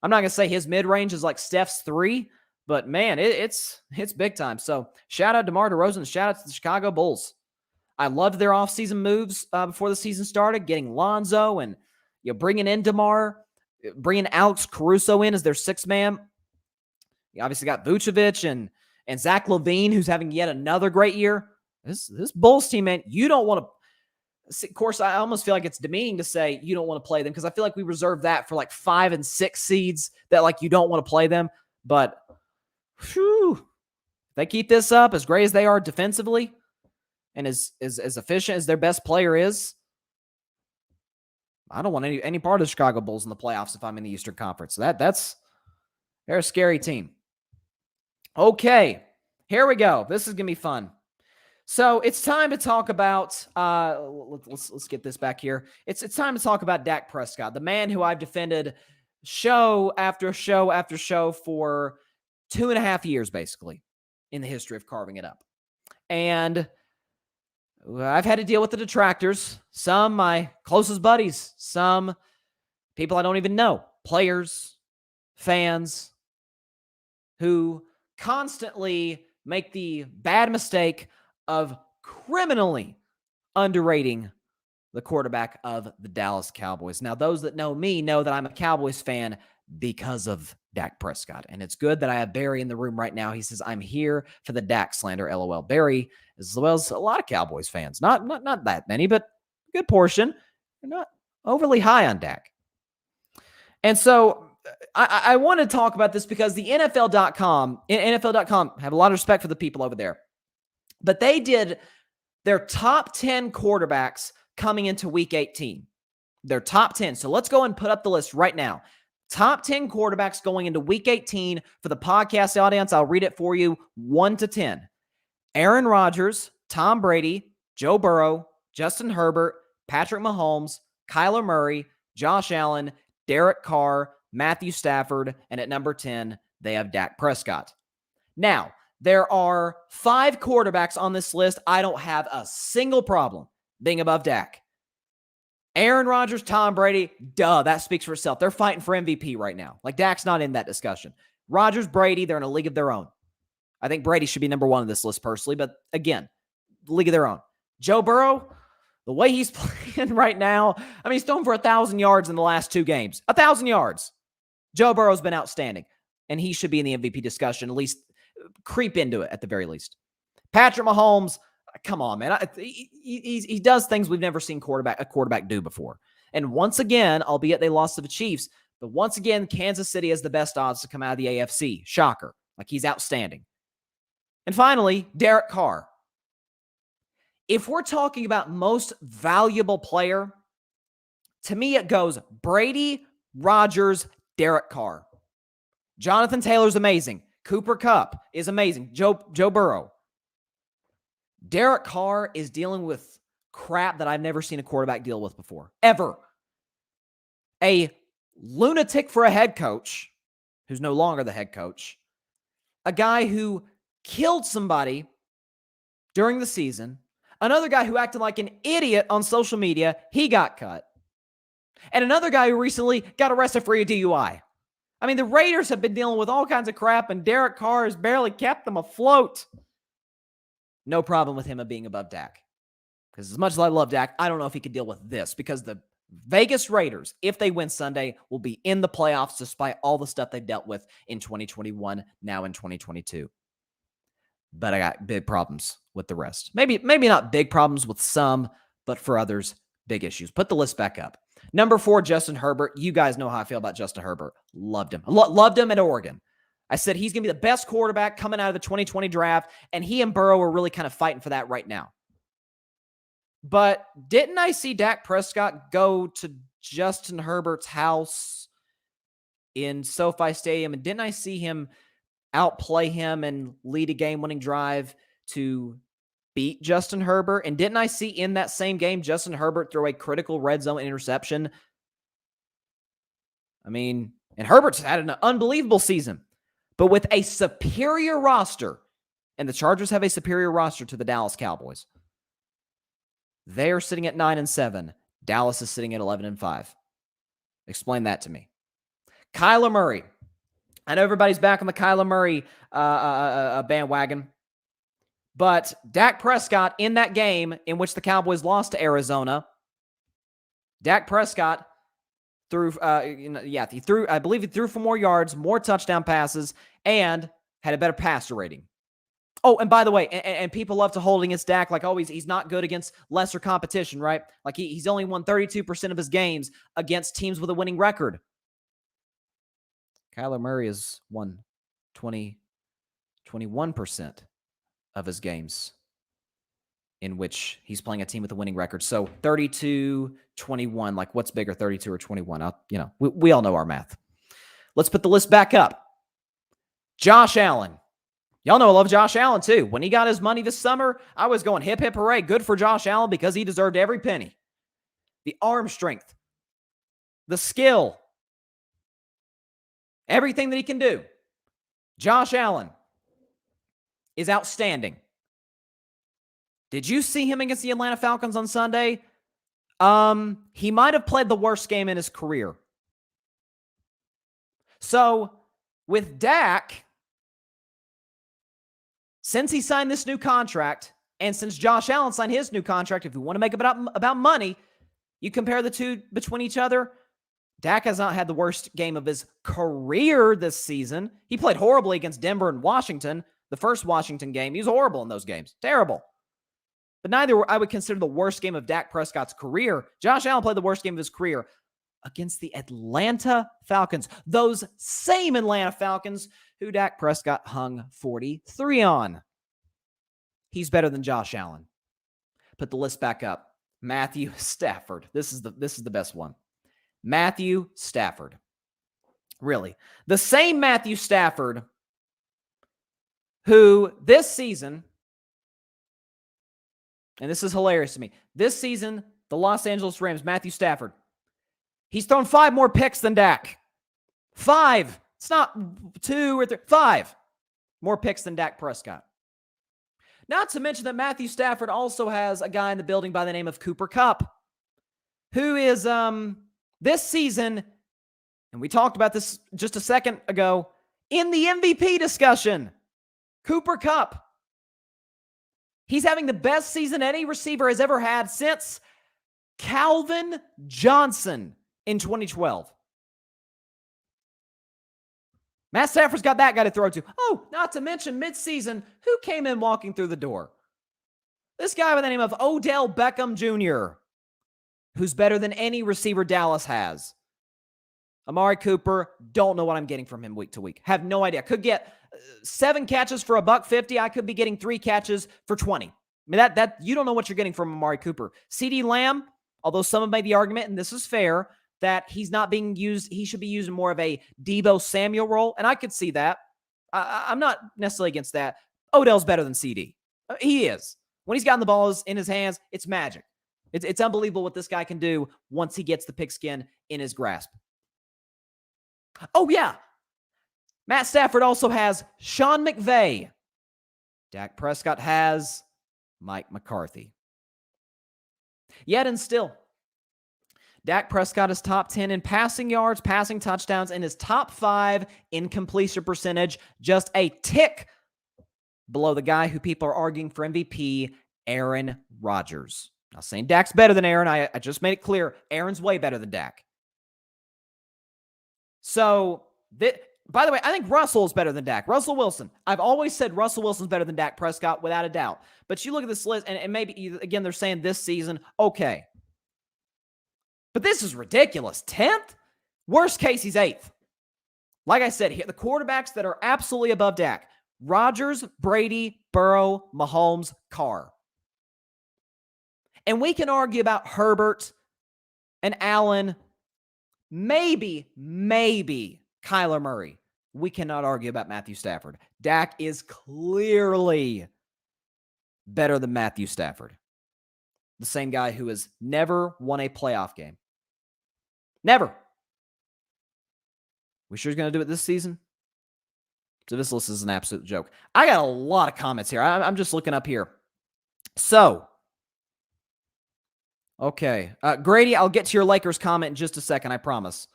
I'm not going to say his mid-range is like Steph's 3, but man, it's big time. So shout out to DeMar DeRozan. Shout out to the Chicago Bulls. I loved their offseason moves before the season started, getting Lonzo and bringing in DeMar, bringing Alex Caruso in as their 6th man. You obviously got Vucevic and Zach LaVine, who's having yet another great year. This Bulls team, man, you don't want to. Of course, I almost feel like it's demeaning to say you don't want to play them because I feel like we reserve that for like 5 and 6 seeds that like you don't want to play them. But they keep this up as great as they are defensively and as efficient as their best player is. I don't want any part of the Chicago Bulls in the playoffs if I'm in the Eastern Conference. So they're a scary team. Okay, here we go. This is gonna be fun. So it's time to talk about, let's get this back here. It's time to talk about Dak Prescott, the man who I've defended show after show after show for 2.5 years, basically, in the history of carving it up. And I've had to deal with the detractors, some my closest buddies, some people I don't even know, players, fans, who constantly make the bad mistake of criminally underrating the quarterback of the Dallas Cowboys. Now, those that know me know that I'm a Cowboys fan because of Dak Prescott. And it's good that I have Barry in the room right now. He says, I'm here for the Dak slander, LOL. Barry, as well as a lot of Cowboys fans, not that many, but a good portion. They're not overly high on Dak. And so I want to talk about this because the NFL.com have a lot of respect for the people over there. But they did their top 10 quarterbacks coming into week 18. Their top 10. So let's go and put up the list right now. Top 10 quarterbacks going into week 18 for the podcast audience. I'll read it for you 1 to 10. Aaron Rodgers, Tom Brady, Joe Burrow, Justin Herbert, Patrick Mahomes, Kyler Murray, Josh Allen, Derek Carr, Matthew Stafford, and at number 10, they have Dak Prescott. Now, there are 5 quarterbacks on this list I don't have a single problem being above Dak. Aaron Rodgers, Tom Brady, that speaks for itself. They're fighting for MVP right now. Like, Dak's not in that discussion. Rodgers, Brady, they're in a league of their own. I think Brady should be number 1 on this list personally, but again, league of their own. Joe Burrow, the way he's playing right now, I mean, he's thrown for 1,000 yards in the last 2 games. 1,000 yards. Joe Burrow's been outstanding, and he should be in the MVP discussion, at least creep into it at the very least. Patrick Mahomes, come on, man. He does things we've never seen a quarterback do before. And once again, albeit they lost to the Chiefs, but once again, Kansas City has the best odds to come out of the AFC. Shocker. Like, he's outstanding. And finally, Derek Carr. If we're talking about most valuable player, to me it goes Brady, Rodgers, Derek Carr. Jonathan Taylor's amazing. Cooper Kupp is amazing. Joe Burrow. Derek Carr is dealing with crap that I've never seen a quarterback deal with before. Ever. A lunatic for a head coach, who's no longer the head coach. A guy who killed somebody during the season. Another guy who acted like an idiot on social media. He got cut. And another guy who recently got arrested for a DUI. I mean, the Raiders have been dealing with all kinds of crap, and Derek Carr has barely kept them afloat. No problem with him being above Dak. Because as much as I love Dak, I don't know if he could deal with this. Because the Vegas Raiders, if they win Sunday, will be in the playoffs despite all the stuff they've dealt with in 2021, now in 2022. But I got big problems with the rest. Maybe not big problems with some, but for others, big issues. Put the list back up. Number 4, Justin Herbert. You guys know how I feel about Justin Herbert. Loved him. Loved him at Oregon. I said he's going to be the best quarterback coming out of the 2020 draft, and he and Burrow are really kind of fighting for that right now. But didn't I see Dak Prescott go to Justin Herbert's house in SoFi Stadium, and didn't I see him outplay him and lead a game-winning drive to beat Justin Herbert? And didn't I see in that same game Justin Herbert throw a critical red zone interception? I mean, and Herbert's had an unbelievable season, but with a superior roster, and the Chargers have a superior roster to the Dallas Cowboys. They are sitting at 9-7. Dallas is sitting at 11-5. Explain that to me. Kyler Murray. I know everybody's back on the Kyler Murray bandwagon. But Dak Prescott in that game in which the Cowboys lost to Arizona, Dak Prescott I believe he threw for more yards, more touchdown passes, and had a better passer rating. Oh, and by the way, and people love to hold against Dak like, oh, he's not good against lesser competition, right? Like he's only won 32% of his games against teams with a winning record. Kyler Murray has won 21% of his games in which he's playing a team with a winning record. So 32-21, like what's bigger, 32 or 21? We all know our math. Let's put the list back up. Josh Allen. Y'all know I love Josh Allen too. When he got his money this summer, I was going hip, hip, hooray. Good for Josh Allen because he deserved every penny. The arm strength, the skill, everything that he can do. Josh Allen is outstanding. Did you see him against the Atlanta Falcons on Sunday? He might have played the worst game in his career. So, with Dak, since he signed this new contract, and since Josh Allen signed his new contract, if you want to make it about money, you compare the two between each other, Dak has not had the worst game of his career this season. He played horribly against Denver and Washington. The first Washington game, he was horrible in those games. Terrible. But neither I would consider the worst game of Dak Prescott's career. Josh Allen played the worst game of his career against the Atlanta Falcons. Those same Atlanta Falcons who Dak Prescott hung 43 on. He's better than Josh Allen. Put the list back up. Matthew Stafford. This is the best one. Matthew Stafford. Really. The same Matthew Stafford who this season, and this is hilarious to me, this season, the Los Angeles Rams, Matthew Stafford, he's thrown 5 more picks than Dak. 5. It's not 2 or 3. 5 more picks than Dak Prescott. Not to mention that Matthew Stafford also has a guy in the building by the name of Cooper Kupp, who is this season, and we talked about this just a second ago, in the MVP discussion. Cooper Kupp. He's having the best season any receiver has ever had since Calvin Johnson in 2012. Matt Stafford's got that guy to throw to. Oh, not to mention midseason, who came in walking through the door? This guy by the name of Odell Beckham Jr., who's better than any receiver Dallas has. Amari Cooper, don't know what I'm getting from him week to week. Have no idea. Could get 7 catches for $150. I could be getting 3 catches for 20. I mean, that you don't know what you're getting from Amari Cooper. CeeDee Lamb, although some have made the argument, and this is fair, that he's not being used, he should be used in more of a Deebo Samuel role, and I could see that. I'm not necessarily against that. Odell's better than CD. He is. When he's gotten the ball in his hands, it's magic. It's unbelievable what this guy can do once he gets the pigskin in his grasp. Oh, yeah. Matt Stafford also has Sean McVay. Dak Prescott has Mike McCarthy. Yet and still, Dak Prescott is top 10 in passing yards, passing touchdowns, and is top 5 in completion percentage, just a tick below the guy who people are arguing for MVP, Aaron Rodgers. Not saying Dak's better than Aaron. I just made it clear. Aaron's way better than Dak. So, by the way, I think Russell is better than Dak. Russell Wilson. I've always said Russell Wilson's better than Dak Prescott, without a doubt. But you look at this list, and maybe, again, they're saying this season, okay. But this is ridiculous. 10th? Worst case, he's 8th. Like I said, the quarterbacks that are absolutely above Dak: Rodgers, Brady, Burrow, Mahomes, Carr. And we can argue about Herbert and Allen, maybe Kyler Murray. We cannot argue about Matthew Stafford. Dak is clearly better than Matthew Stafford. The same guy who has never won a playoff game. Never. We sure he's going to do it this season? So this list is an absolute joke. I got a lot of comments here. I'm just looking up here. So, okay. Grady, I'll get to your Lakers comment in just a second, I promise.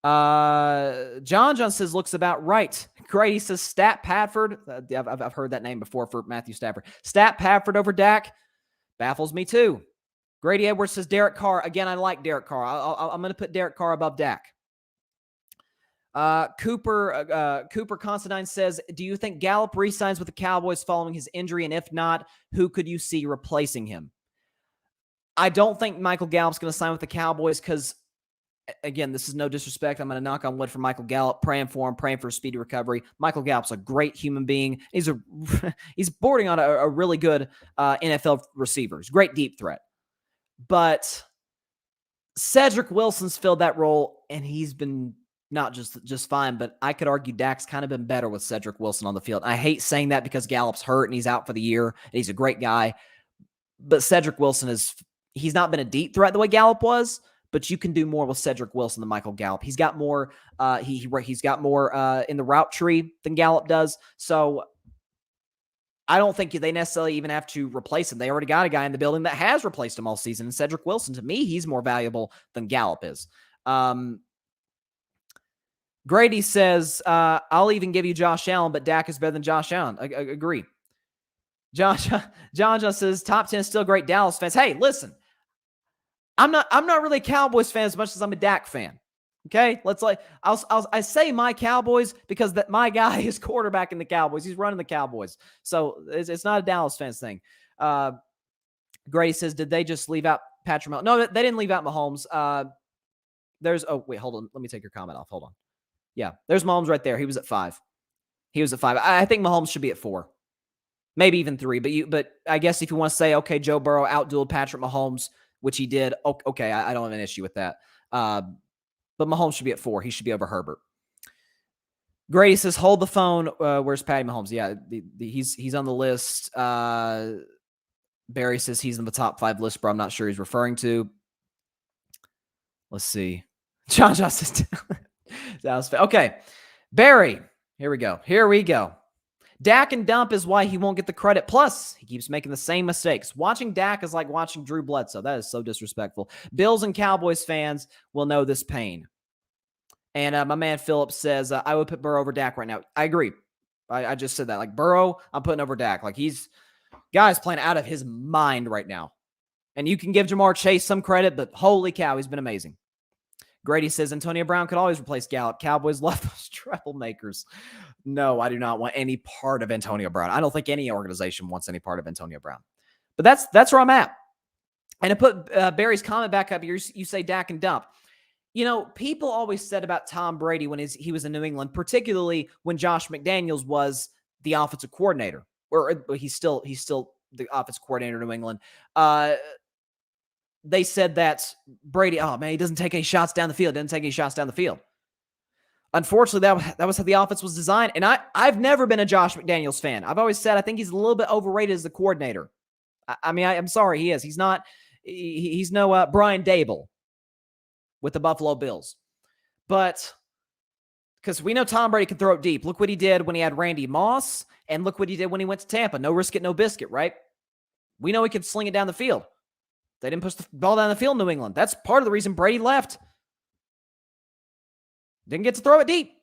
John says, looks about right. Grady says, Stat Padford. I've heard that name before for Matthew Stafford. Stat Padford over Dak baffles me too. Grady Edwards says Derek Carr. Again, I like Derek Carr. I'm going to put Derek Carr above Dak. Cooper Constantine says, do you think Gallup re-signs with the Cowboys following his injury? And if not, who could you see replacing him? I don't think Michael Gallup's going to sign with the Cowboys because, again, this is no disrespect. I'm going to knock on wood for Michael Gallup, praying for him, praying for a speedy recovery. Michael Gallup's a great human being. He's bordering on a really good NFL receiver. He's a great deep threat. But Cedric Wilson's filled that role, and he's been not just fine, but I could argue Dak's kind of been better with Cedric Wilson on the field. I hate saying that because Gallup's hurt and he's out for the year, and he's a great guy. But Cedric Wilson he's not been a deep threat the way Gallup was, but you can do more with Cedric Wilson than Michael Gallup. He's got more he's got more in the route tree than Gallup does. So I don't think they necessarily even have to replace him. They already got a guy in the building that has replaced him all season. And Cedric Wilson, to me, he's more valuable than Gallup is. Grady says, I'll even give you Josh Allen, but Dak is better than Josh Allen. I agree. John just says, top 10 is still great Dallas fans. Hey, listen, I'm not really a Cowboys fan as much as I'm a Dak fan. Okay, I say my Cowboys because that my guy is quarterbacking the Cowboys. He's running the Cowboys, so it's not a Dallas fans thing. Grady says, did they just leave out Patrick Mahomes? No, they didn't leave out Mahomes. Wait, hold on. Let me take your comment off. Hold on. Yeah, there's Mahomes right there. He was at 5. I think Mahomes should be at 4, maybe even 3. But I guess if you want to say, okay, Joe Burrow outdueled Patrick Mahomes, which he did, okay, I don't have an issue with that. But Mahomes should be at 4. He should be over Herbert. Grady says, hold the phone. Where's Patty Mahomes? Yeah, he's on the list. Barry says he's in the top 5 list, but I'm not sure he's referring to. Let's see. John says, okay. Barry, here we go. Dak and dump is why he won't get the credit. Plus, he keeps making the same mistakes. Watching Dak is like watching Drew Bledsoe. That is so disrespectful. Bills and Cowboys fans will know this pain. And my man Phillips says, I would put Burrow over Dak right now. I agree. I just said that. Like, Burrow, I'm putting over Dak. Like, guy's playing out of his mind right now. And you can give Jamar Chase some credit, but holy cow, he's been amazing. Grady says, Antonio Brown could always replace Gallup. Cowboys love those troublemakers. No, I do not want any part of Antonio Brown. I don't think any organization wants any part of Antonio Brown. But that's where I'm at. And to put Barry's comment back up, you say Dak and dump. You know, people always said about Tom Brady when he was in New England, particularly when Josh McDaniels was the offensive coordinator, or he's still the offensive coordinator in New England. They said that Brady, oh man, he doesn't take any shots down the field. Unfortunately, that was how the offense was designed. And I've never been a Josh McDaniels fan. I've always said I think he's a little bit overrated as the coordinator. I'm sorry, he is. He's not. He's no Brian Dable with the Buffalo Bills. But because we know Tom Brady can throw it deep. Look what he did when he had Randy Moss, and look what he did when he went to Tampa. No risk it, no biscuit, right? We know he could sling it down the field. They didn't push the ball down the field in New England. That's part of the reason Brady left. Didn't get to throw it deep.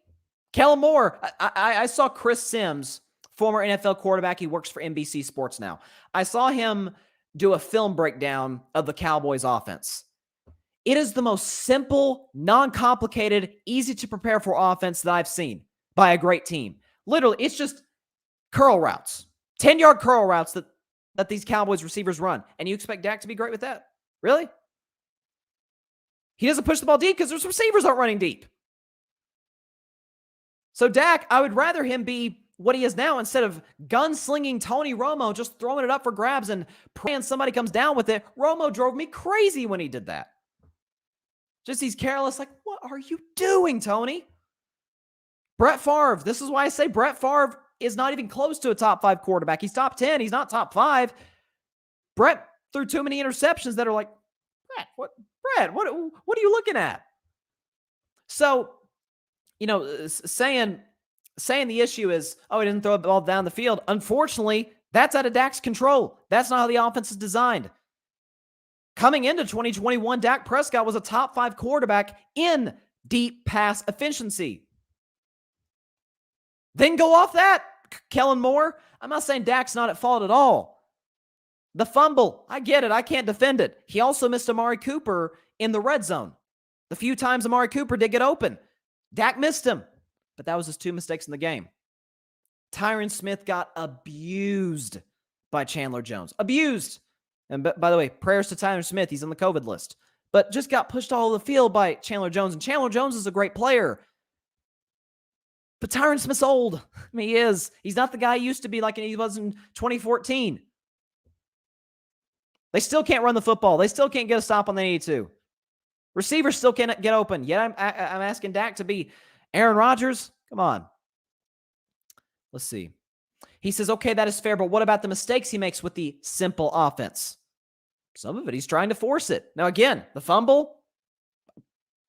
Kellen Moore. I saw Chris Sims, former NFL quarterback. He works for NBC Sports now. I saw him do a film breakdown of the Cowboys offense. It is the most simple, non-complicated, easy to prepare for offense that I've seen by a great team. Literally, it's just curl routes, 10-yard curl routes that these Cowboys receivers run. And you expect Dak to be great with that? Really? He doesn't push the ball deep because his receivers aren't running deep. So Dak, I would rather him be what he is now instead of gunslinging Tony Romo, just throwing it up for grabs and praying somebody comes down with it. Romo drove me crazy when he did that. Just he's careless. Like, what are you doing, Tony? Brett Favre. This is why I say Brett Favre is not even close to a top 5 quarterback. He's top 10. He's not top 5. Brett threw too many interceptions that are like, Brett, what are you looking at? So, you know, saying the issue is, oh, he didn't throw the ball down the field. Unfortunately, that's out of Dak's control. That's not how the offense is designed. Coming into 2021, Dak Prescott was a top 5 quarterback in deep pass efficiency. Then go off that, Kellen Moore. I'm not saying Dak's not at fault at all. The fumble, I get it. I can't defend it. He also missed Amari Cooper in the red zone. The few times Amari Cooper did get open, Dak missed him. But that was his 2 mistakes in the game. Tyron Smith got abused by Chandler Jones. Abused. And by the way, prayers to Tyron Smith. He's on the COVID list. But just got pushed all over the field by Chandler Jones. And Chandler Jones is a great player. But Tyron Smith's old. I mean, he is. He's not the guy he used to be like he was in 2014. They still can't run the football. They still can't get a stop when they need to. Receivers still can't get open. Yet I'm asking Dak to be Aaron Rodgers. Come on. Let's see. He says, okay, that is fair, but what about the mistakes he makes with the simple offense? Some of it, he's trying to force it. Now, again, the fumble,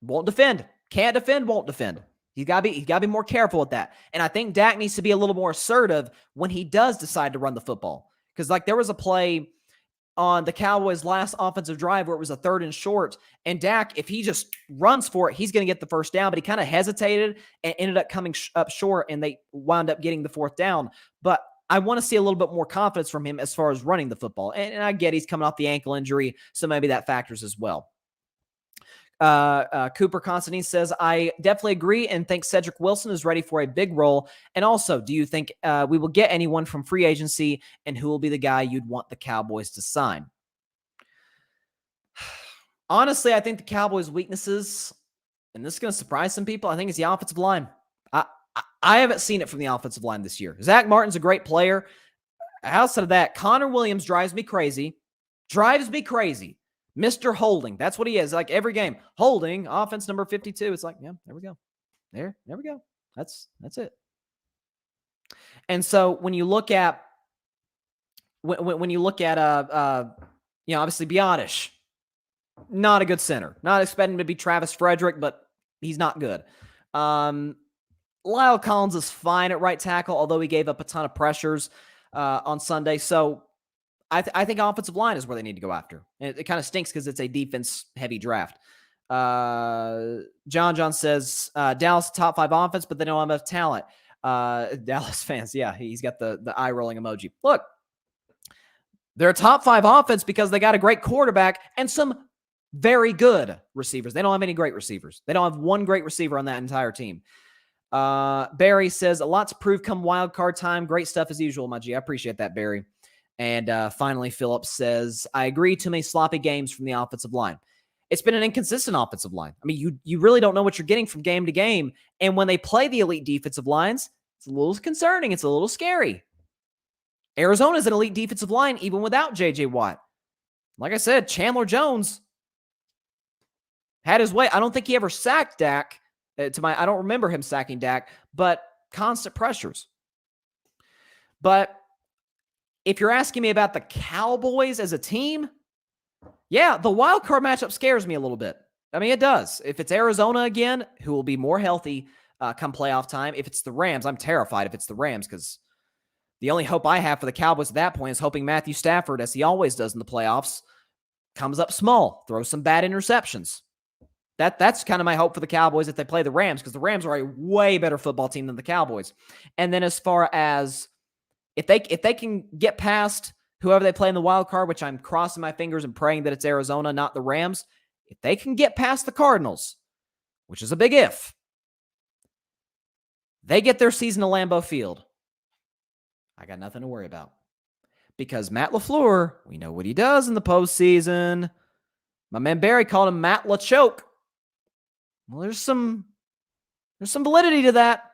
won't defend. Can't defend, won't defend. He's got to be more careful with that. And I think Dak needs to be a little more assertive when he does decide to run the football. Because, like, there was a play on the Cowboys' last offensive drive where it was a 3rd and short. And Dak, if he just runs for it, he's going to get the first down. But he kind of hesitated and ended up coming up short, and they wound up getting the 4th down. But I want to see a little bit more confidence from him as far as running the football. And I get he's coming off the ankle injury, so maybe that factors as well. Cooper Constantine says, I definitely agree and think Cedric Wilson is ready for a big role. And also, do you think we will get anyone from free agency, and who will be the guy you'd want the Cowboys to sign? Honestly, I think the Cowboys' weaknesses, and this is going to surprise some people, I think it's the offensive line. I haven't seen it from the offensive line this year. Zach Martin's a great player. Outside of that, Connor Williams drives me crazy. Mr. Holding. That's what he is. Like every game. Holding, offense number 52. It's like, yeah, there we go. There we go. That's it. And so when you look at obviously Biotish, not a good center. Not expecting him to be Travis Frederick, but he's not good. Lyle Collins is fine at right tackle, although he gave up a ton of pressures on Sunday. So I think offensive line is where they need to go after. And it kind of stinks because it's a defense-heavy draft. John says, Dallas top 5 offense, but they don't have enough talent. Dallas fans, yeah, he's got the eye-rolling emoji. Look, they're a top 5 offense because they got a great quarterback and some very good receivers. They don't have any great receivers. They don't have one great receiver on that entire team. Barry says, a lot to prove come wild card time. Great stuff as usual, my G. I appreciate that, Barry. And finally, Phillips says, I agree, too many sloppy games from the offensive line. It's been an inconsistent offensive line. I mean, you really don't know what you're getting from game to game. And when they play the elite defensive lines, it's a little concerning. It's a little scary. Arizona's an elite defensive line, even without J.J. Watt. Like I said, Chandler Jones had his way. I don't think he ever sacked Dak. I don't remember him sacking Dak, but constant pressures. But if you're asking me about the Cowboys as a team, yeah, the wild card matchup scares me a little bit. I mean, it does. If it's Arizona again, who will be more healthy come playoff time. If it's the Rams, I'm terrified if it's the Rams because the only hope I have for the Cowboys at that point is hoping Matthew Stafford, as he always does in the playoffs, comes up small, throws some bad interceptions. That's kind of my hope for the Cowboys if they play the Rams, because the Rams are a way better football team than the Cowboys. And then as far as if they can get past whoever they play in the wild card, which I'm crossing my fingers and praying that it's Arizona, not the Rams, if they can get past the Cardinals, which is a big if, they get their season to Lambeau Field, I got nothing to worry about. Because Matt LaFleur, we know what he does in the postseason. My man Barry called him Matt LaChoke. Well, there's some validity to that.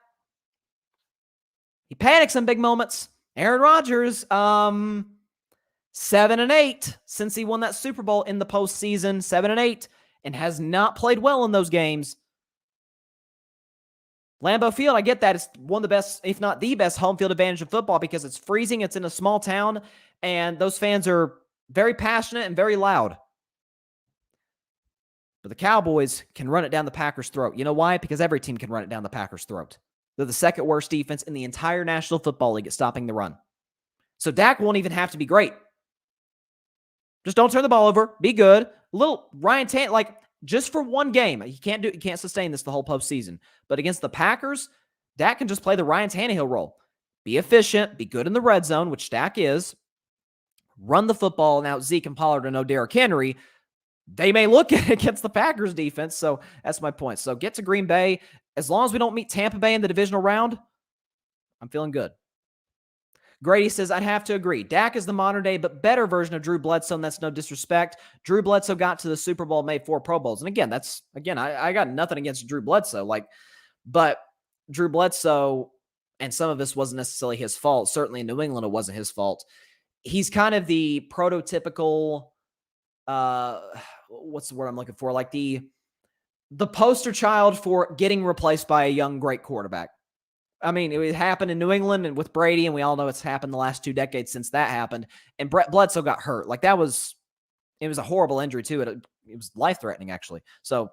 He panics in big moments. Aaron Rodgers, 7-8 since he won that Super Bowl in the postseason, 7-8, and has not played well in those games. Lambeau Field, I get that. It's one of the best, if not the best, home field advantage of football because it's freezing, it's in a small town, and those fans are very passionate and very loud. But the Cowboys can run it down the Packers' throat. You know why? Because every team can run it down the Packers' throat. They're the second worst defense in the entire National Football League at stopping the run. So Dak won't even have to be great. Just don't turn the ball over. Be good. A little Ryan Tannehill, like just for one game. You can't sustain this the whole postseason. But against the Packers, Dak can just play the Ryan Tannehill role. Be efficient. Be good in the red zone, which Dak is. Run the football. Now Zeke and Pollard are no Derrick Henry. They may look at it against the Packers defense. So that's my point. So get to Green Bay. As long as we don't meet Tampa Bay in the divisional round, I'm feeling good. Grady says, I'd have to agree. Dak is the modern day but better version of Drew Bledsoe, and that's no disrespect. Drew Bledsoe got to the Super Bowl, made 4 Pro Bowls. And again, I got nothing against Drew Bledsoe. But Drew Bledsoe, and some of this wasn't necessarily his fault. Certainly in New England, it wasn't his fault. He's kind of the prototypical, what's the word I'm looking for? Like the poster child for getting replaced by a young, great quarterback. I mean, it happened in New England and with Brady, and we all know it's happened the last 2 decades since that happened. And Brett Bledsoe got hurt. It was a horrible injury too. It was life-threatening, actually. So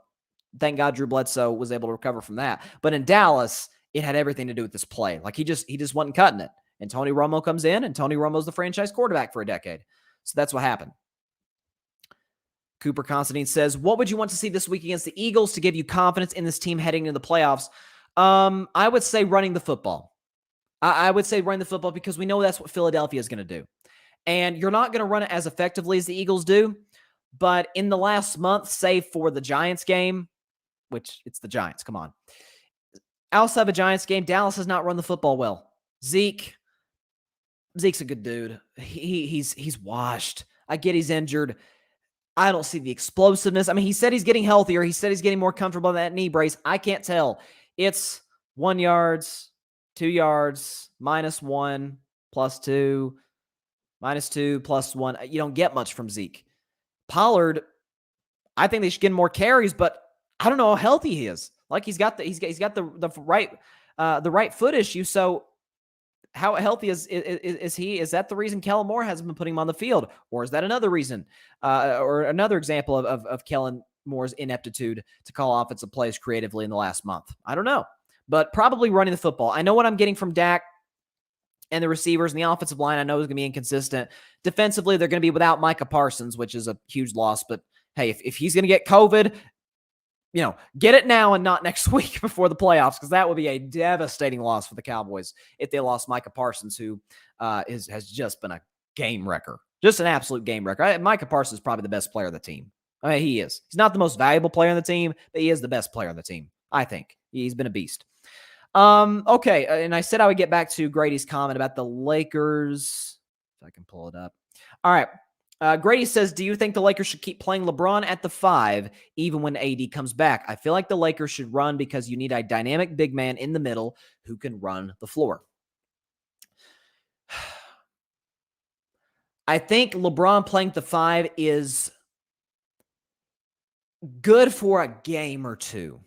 thank God Drew Bledsoe was able to recover from that. But in Dallas, it had everything to do with this play. He just wasn't cutting it. And Tony Romo comes in, and Tony Romo's the franchise quarterback for a decade. So that's what happened. Cooper Constantine says, what would you want to see this week against the Eagles to give you confidence in this team heading into the playoffs? I would say running the football. I would say running the football because we know that's what Philadelphia is going to do. And you're not going to run it as effectively as the Eagles do, But in the last month, save for the Giants game, which it's the Giants, come on. Outside the Giants game, Dallas has not run the football well. Zeke's a good dude. He's washed. I get he's injured. I don't see the explosiveness. I mean, he said he's getting healthier. He said he's getting more comfortable in that knee brace. I can't tell. It's 1 yards, 2 yards, -1, +2, -2, +1. You don't get much from Zeke. Pollard, I think they should get him more carries, but I don't know how healthy he is. Like he's got the right foot issue. So how healthy is he? Is that the reason Kellen Moore hasn't been putting him on the field, or is that another reason, or another example of Kellen Moore's ineptitude to call offensive plays creatively in the last month? I don't know, but probably running the football. I know what I'm getting from Dak and the receivers and the offensive line. I know is going to be inconsistent. Defensively, they're going to be without Micah Parsons, which is a huge loss. But hey, if he's going to get COVID, get it now and not next week before the playoffs, because that would be a devastating loss for the Cowboys if they lost Micah Parsons, who has just been a game wrecker, just an absolute game wrecker. Micah Parsons is probably the best player on the team. I mean, he is. He's not the most valuable player on the team, but he is the best player on the team, I think. He's been a beast. Okay, and I said I would get back to Grady's comment about the Lakers. If I can pull it up. All right. Grady says, do you think the Lakers should keep playing LeBron at the 5 even when AD comes back? I feel like the Lakers should run because you need a dynamic big man in the middle who can run the floor. I think LeBron playing at the 5 is good for a game or two.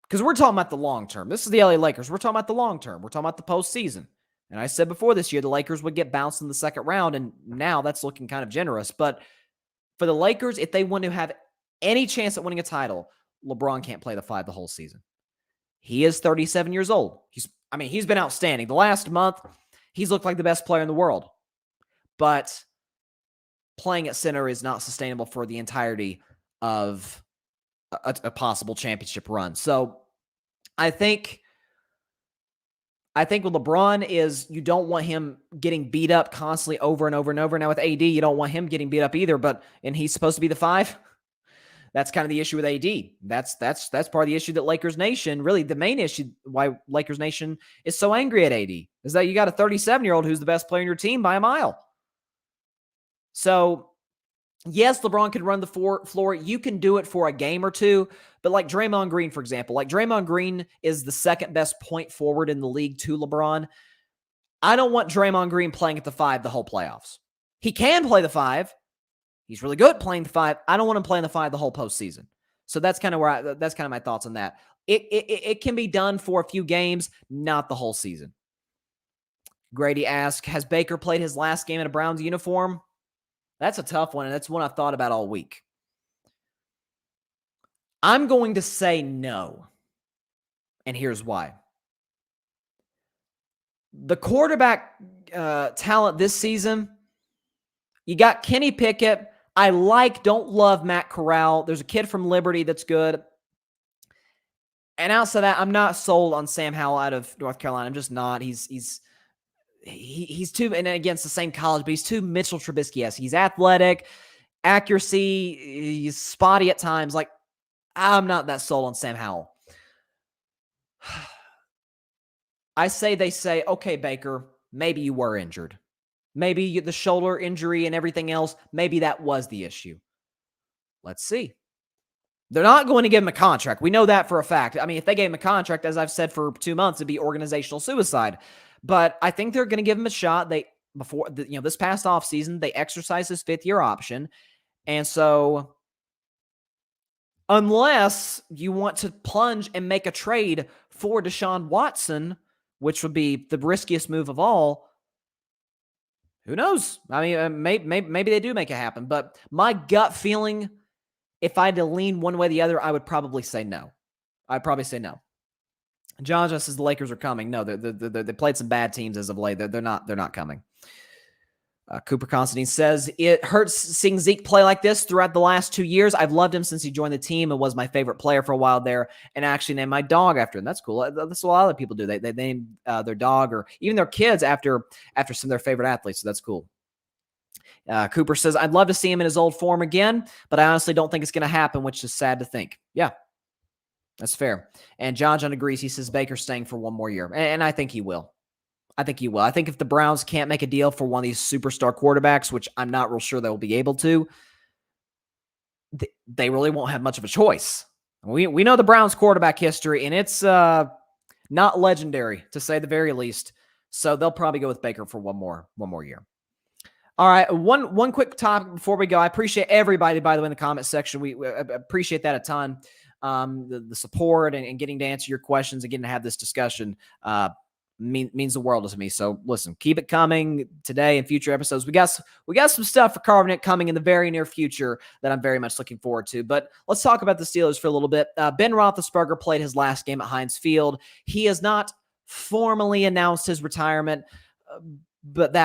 Because we're talking about the long term. This is the LA Lakers. We're talking about the long term. We're talking about the postseason. And I said before this year, the Lakers would get bounced in the second round, and now that's looking kind of generous. But for the Lakers, if they want to have any chance at winning a title, LeBron can't play the 5 the whole season. He is 37 years old. He's been outstanding. The last month, he's looked like the best player in the world. But playing at center is not sustainable for the entirety of a possible championship run. So I think with LeBron is you don't want him getting beat up constantly over and over and over. Now with AD, you don't want him getting beat up either, and he's supposed to be the 5. That's kind of the issue with AD. That's part of the issue that Lakers Nation, really the main issue why Lakers Nation is so angry at AD, is that you got a 37-year-old who's the best player in your team by a mile. So yes, LeBron can run the floor. You can do it for a game or two. But like Draymond Green, for example, Draymond Green is the second best point forward in the league to LeBron. I don't want Draymond Green playing at the 5 the whole playoffs. He can play the 5. He's really good playing the 5. I don't want him playing the 5 the whole postseason. So that's kind of that's kind of my thoughts on that. It can be done for a few games, not the whole season. Grady asks, has Baker played his last game in a Browns uniform? That's a tough one, and that's one I've thought about all week. I'm going to say no, and here's why. The quarterback talent this season, you got Kenny Pickett. I don't love Matt Corral. There's a kid from Liberty that's good. And outside that, I'm not sold on Sam Howell out of North Carolina. I'm just not. He's too, and against the same college, but he's too Mitchell Trubisky-esque. He's athletic, accuracy, he's spotty at times. I'm not that sold on Sam Howell. They say, okay, Baker, maybe you were injured. Maybe the shoulder injury and everything else, maybe that was the issue. Let's see. They're not going to give him a contract. We know that for a fact. If they gave him a contract, as I've said for 2 months, it'd be organizational suicide. But I think they're going to give him a shot. This past offseason, they exercised his 5th-year option. And so unless you want to plunge and make a trade for Deshaun Watson, which would be the riskiest move of all, who knows? Maybe they do make it happen. But my gut feeling, if I had to lean one way or the other, I would probably say no. I'd probably say no. John just says the Lakers are coming. No, they played some bad teams as of late. They're not coming. Cooper Constantine says, it hurts seeing Zeke play like this throughout the last 2 years. I've loved him since he joined the team and was my favorite player for a while there, and actually named my dog after him. That's cool. That's what a lot of people do. They name their dog or even their kids after some of their favorite athletes. So that's cool. Cooper says, I'd love to see him in his old form again, but I honestly don't think it's going to happen, which is sad to think. Yeah, that's fair. And John agrees. He says Baker's staying for one more year, and I think he will. I think he will. I think if the Browns can't make a deal for one of these superstar quarterbacks, which I'm not real sure they'll be able to, they really won't have much of a choice. We know the Browns quarterback history, and it's not legendary, to say the very least. So they'll probably go with Baker for one more year. All right, one quick topic before we go. I appreciate everybody, by the way, in the comment section. We appreciate that a ton. The support and getting to answer your questions and getting to have this discussion means the world to me. So listen, keep it coming today and future episodes. We got some stuff for Carving It coming in the very near future that I'm very much looking forward to. But let's talk about the Steelers for a little bit. Ben Roethlisberger played his last game at Heinz Field. He has not formally announced his retirement, but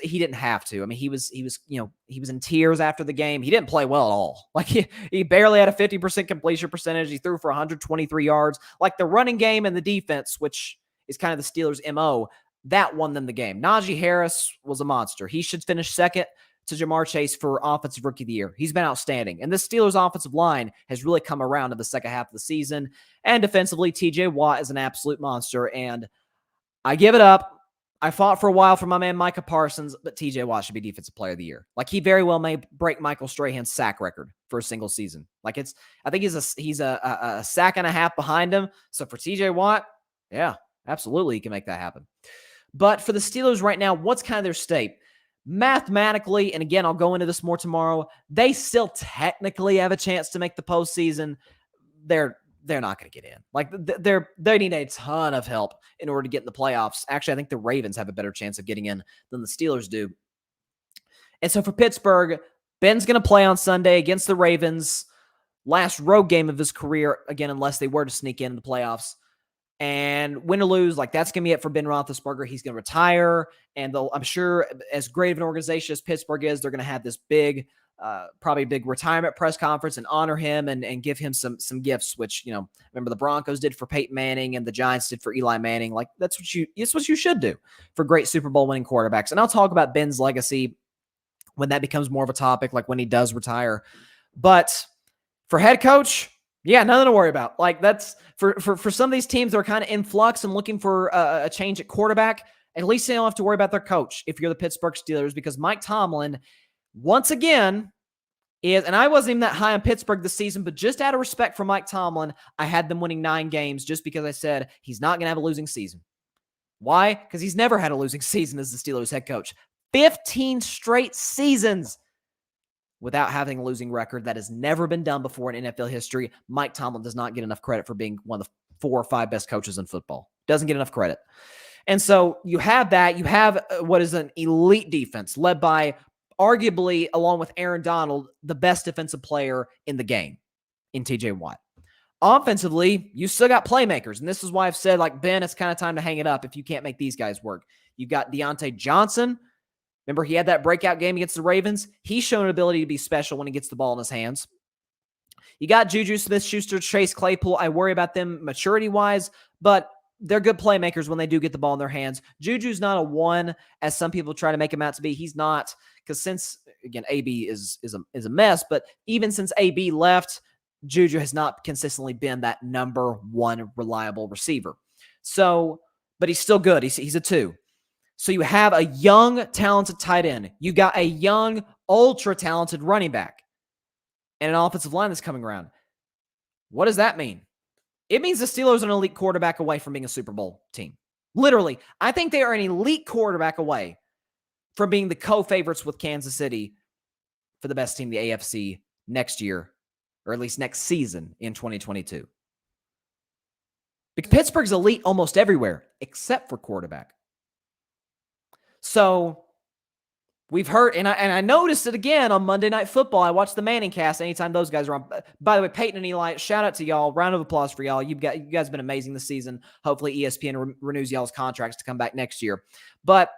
he didn't have to. I mean, he was in tears after the game. He didn't play well at all. Like he barely had a 50% completion percentage. He threw for 123 yards. Like the running game and the defense, which is kind of the Steelers' MO, that won them the game. Najee Harris was a monster. He should finish second to Jamar Chase for Offensive Rookie of the Year. He's been outstanding. And the Steelers' offensive line has really come around in the second half of the season. And defensively, TJ Watt is an absolute monster. And I give it up. I fought for a while for my man Micah Parsons, but TJ Watt should be Defensive Player of the Year. Like, he very well may break Michael Strahan's sack record for a single season. Like, I think he's a sack and a half behind him. So for TJ Watt, yeah, absolutely, he can make that happen. But for the Steelers right now, what's kind of their state? Mathematically, and again, I'll go into this more tomorrow, they still technically have a chance to make the postseason. They're not going to get in. Like, they need a ton of help in order to get in the playoffs. Actually, I think the Ravens have a better chance of getting in than the Steelers do. And so for Pittsburgh, Ben's going to play on Sunday against the Ravens. Last road game of his career, again, unless they were to sneak in the playoffs. And win or lose, like, that's going to be it for Ben Roethlisberger. He's going to retire, and I'm sure, as great of an organization as Pittsburgh is, they're going to have this probably big retirement press conference and honor him and give him some gifts, which, remember the Broncos did for Peyton Manning and the Giants did for Eli Manning. Like, it's what you should do for great Super Bowl winning quarterbacks. And I'll talk about Ben's legacy when that becomes more of a topic, like when he does retire. But for head coach, yeah, nothing to worry about. Like, that's for some of these teams that are kind of in flux and looking for a change at quarterback, at least they don't have to worry about their coach if you're the Pittsburgh Steelers, because Mike Tomlin, once again, and I wasn't even that high on Pittsburgh this season, but just out of respect for Mike Tomlin, I had them winning 9 games just because I said he's not going to have a losing season. Why? Because he's never had a losing season as the Steelers head coach. 15 straight seasons without having a losing record. That has never been done before in NFL history. Mike Tomlin does not get enough credit for being one of the 4 or 5 best coaches in football. Doesn't get enough credit. And so you have that. You have what is an elite defense led by, arguably, along with Aaron Donald, the best defensive player in the game in TJ Watt. Offensively, you still got playmakers. And this is why I've said, like, Ben, it's kind of time to hang it up if you can't make these guys work. You've got Deontay Johnson. Remember, he had that breakout game against the Ravens. He's shown an ability to be special when he gets the ball in his hands. You got Juju Smith-Schuster, Chase Claypool. I worry about them maturity-wise, but they're good playmakers when they do get the ball in their hands. Juju's not a 1, as some people try to make him out to be. He's not, because since, again, AB is a mess, but even since AB left, Juju has not consistently been that number 1 reliable receiver. So, but he's still good. He's a 2. So you have a young, talented tight end. You got a young, ultra-talented running back and an offensive line that's coming around. What does that mean? It means the Steelers are an elite quarterback away from being a Super Bowl team. Literally, I think they are an elite quarterback away from being the co-favorites with Kansas City for the best team in the AFC next year, or at least next season in 2022. Because Pittsburgh's elite almost everywhere except for quarterback. So we've heard, and I noticed it again on Monday Night Football. I watched the Manning cast anytime those guys are on. By the way, Peyton and Eli, shout out to y'all. Round of applause for y'all. You guys have been amazing this season. Hopefully ESPN renews y'all's contracts to come back next year. But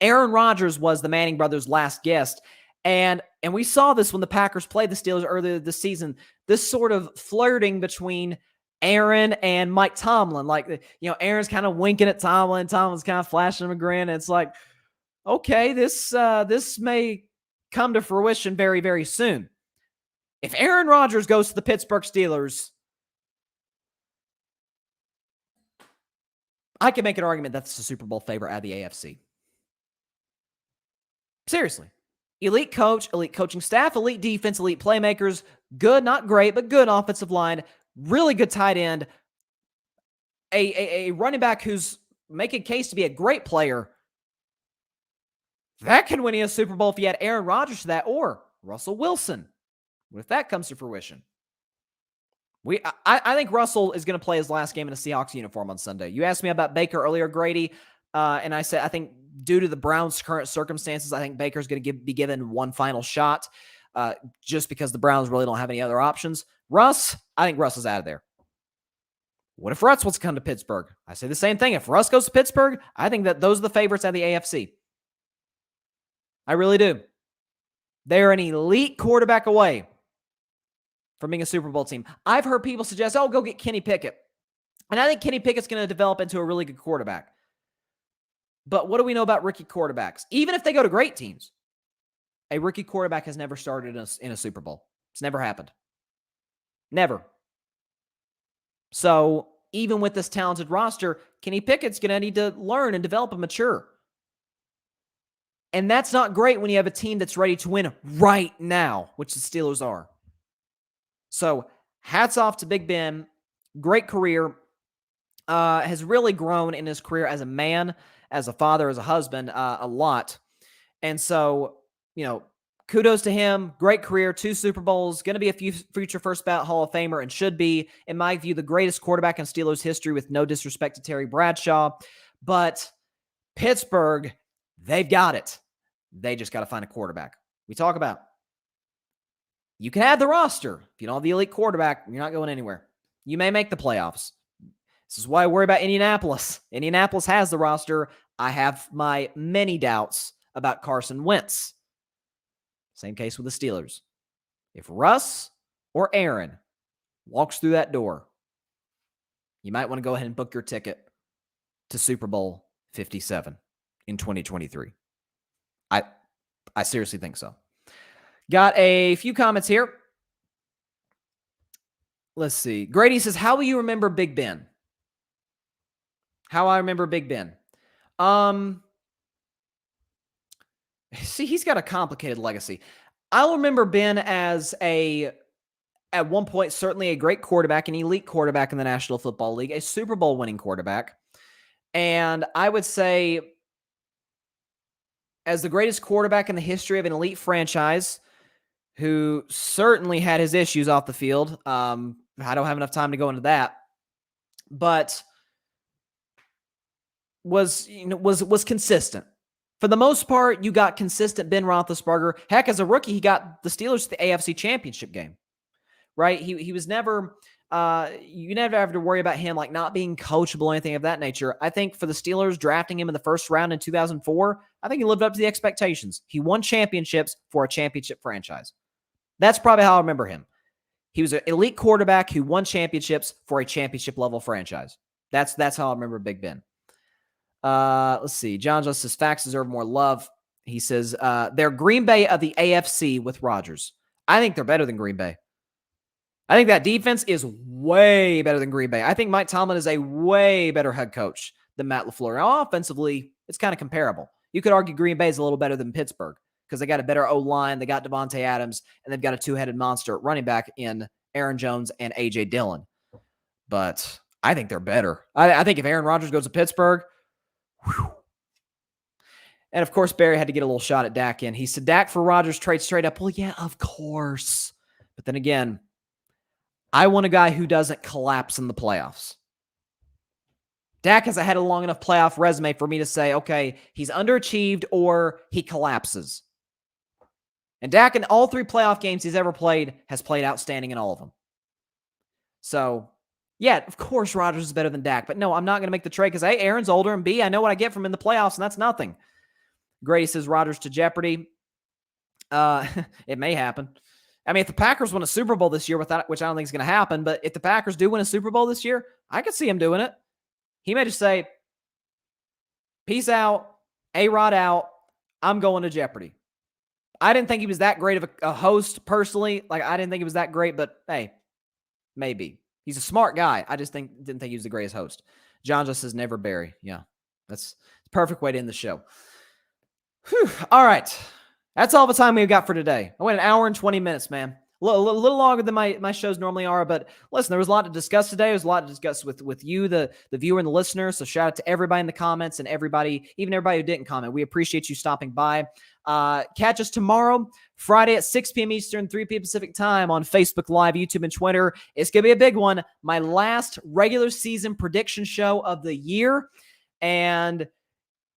Aaron Rodgers was the Manning brothers' last guest. And we saw this when the Packers played the Steelers earlier this season. This sort of flirting between Aaron and Mike Tomlin. Like, Aaron's kind of winking at Tomlin. Tomlin's kind of flashing him a grin. And it's like, okay, this may come to fruition very, very soon. If Aaron Rodgers goes to the Pittsburgh Steelers, I can make an argument that's the Super Bowl favorite out of the AFC. Seriously. Elite coach, elite coaching staff, elite defense, elite playmakers, good, not great, but good offensive line, really good tight end, a running back who's making a case to be a great player. That can win you a Super Bowl if you had Aaron Rodgers to that, or Russell Wilson. What if that comes to fruition? I think Russell is going to play his last game in a Seahawks uniform on Sunday. You asked me about Baker earlier, Grady, and I said I think due to the Browns' current circumstances, I think Baker's going to be given one final shot just because the Browns really don't have any other options. Russ, I think Russ is out of there. What if Russ wants to come to Pittsburgh? I say the same thing. If Russ goes to Pittsburgh, I think that those are the favorites out of the AFC. I really do. They're an elite quarterback away from being a Super Bowl team. I've heard people suggest, go get Kenny Pickett. And I think Kenny Pickett's going to develop into a really good quarterback. But what do we know about rookie quarterbacks? Even if they go to great teams, a rookie quarterback has never started in a Super Bowl. It's never happened. Never. So even with this talented roster, Kenny Pickett's going to need to learn and develop and mature. And that's not great when you have a team that's ready to win right now, which the Steelers are. So hats off to Big Ben. Great career. Has really grown in his career as a man, as a father, as a husband, a lot. And so, kudos to him. Great career, 2 Super Bowls, going to be a future first ballot Hall of Famer, and should be, in my view, the greatest quarterback in Steelers history, with no disrespect to Terry Bradshaw. But Pittsburgh, they've got it. They just got to find a quarterback. We talk about, you can have the roster. If you don't have the elite quarterback, you're not going anywhere. You may make the playoffs. This is why I worry about Indianapolis. Indianapolis has the roster. I have my many doubts about Carson Wentz. Same case with the Steelers. If Russ or Aaron walks through that door, you might want to go ahead and book your ticket to Super Bowl 57 in 2023. I seriously think so. Got a few comments here. Let's see. Grady says, how will you remember Big Ben? How I remember Big Ben. See, he's got a complicated legacy. I'll remember Ben as at one point, certainly a great quarterback, an elite quarterback in the National Football League, a Super Bowl winning quarterback. And I would say, as the greatest quarterback in the history of an elite franchise, who certainly had his issues off the field. I don't have enough time to go into that, but was consistent. For the most part, you got consistent Ben Roethlisberger. Heck, as a rookie, he got the Steelers to the AFC Championship game, right? He was never, you never have to worry about him like not being coachable or anything of that nature. I think for the Steelers drafting him in the first round in 2004, I think he lived up to the expectations. He won championships for a championship franchise. That's probably how I remember him. He was an elite quarterback who won championships for a championship level franchise. That's how I remember Big Ben. Let's see. John just says facts deserve more love. He says they're Green Bay of the AFC with Rodgers. I think they're better than Green Bay. I think that defense is way better than Green Bay. I think Mike Tomlin is a way better head coach than Matt LaFleur. Now, offensively, it's kind of comparable. You could argue Green Bay is a little better than Pittsburgh because they got a better O-line, they got Devontae Adams, and they've got a two-headed monster at running back in Aaron Jones and A.J. Dillon. But I think they're better. I think if Aaron Rodgers goes to Pittsburgh, whew. And, of course, Barry had to get a little shot at Dak in. He said, Dak for Rodgers trade straight up. Well, yeah, of course. But then again, I want a guy who doesn't collapse in the playoffs. Dak has had a long enough playoff resume for me to say, okay, he's underachieved or he collapses. And Dak in all 3 playoff games he's ever played has played outstanding in all of them. So, yeah, of course Rodgers is better than Dak. But no, I'm not going to make the trade because A, Aaron's older, and B, I know what I get from him in the playoffs, and that's nothing. Grady says Rodgers to jeopardy. It may happen. I mean, if the Packers win a Super Bowl this year, without, which I don't think is going to happen, but if the Packers do win a Super Bowl this year, I could see him doing it. He may just say, peace out, A-Rod out, I'm going to jeopardy. I didn't think he was that great of a host personally. Like, I didn't think he was that great, but hey, maybe. He's a smart guy. I just didn't think he was the greatest host. John just says never Barry. Yeah, that's the perfect way to end the show. Whew. All right. That's all the time we've got for today. I went an hour and 20 minutes, man. A little longer than my shows normally are, but listen, there was a lot to discuss today. There was a lot to discuss with you, the viewer and the listener. So shout out to everybody in the comments and even everybody who didn't comment. We appreciate you stopping by. Catch us tomorrow, Friday at 6 p.m. Eastern, 3 p.m. Pacific time on Facebook Live, YouTube, and Twitter. It's going to be a big one. My last regular season prediction show of the year. And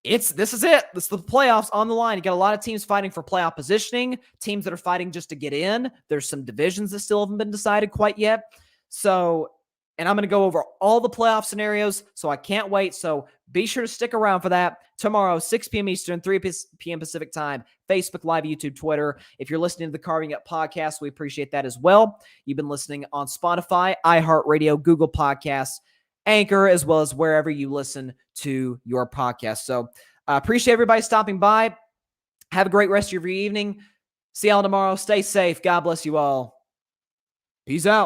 this is it. This is the playoffs on the line. You got a lot of teams fighting for playoff positioning, teams that are fighting just to get in. There's some divisions that still haven't been decided quite yet. So, and I'm going to go over all the playoff scenarios, so I can't wait. So be sure to stick around for that tomorrow, 6 p.m. Eastern, 3 p.m. Pacific time, Facebook Live, YouTube, Twitter. If you're listening to the Carving Up podcast, we appreciate that as well. You've been listening on Spotify, iHeartRadio, Google Podcasts, Anchor, as well as wherever you listen to your podcast. So I appreciate everybody stopping by. Have a great rest of your evening. See y'all tomorrow. Stay safe. God bless you all. Peace out.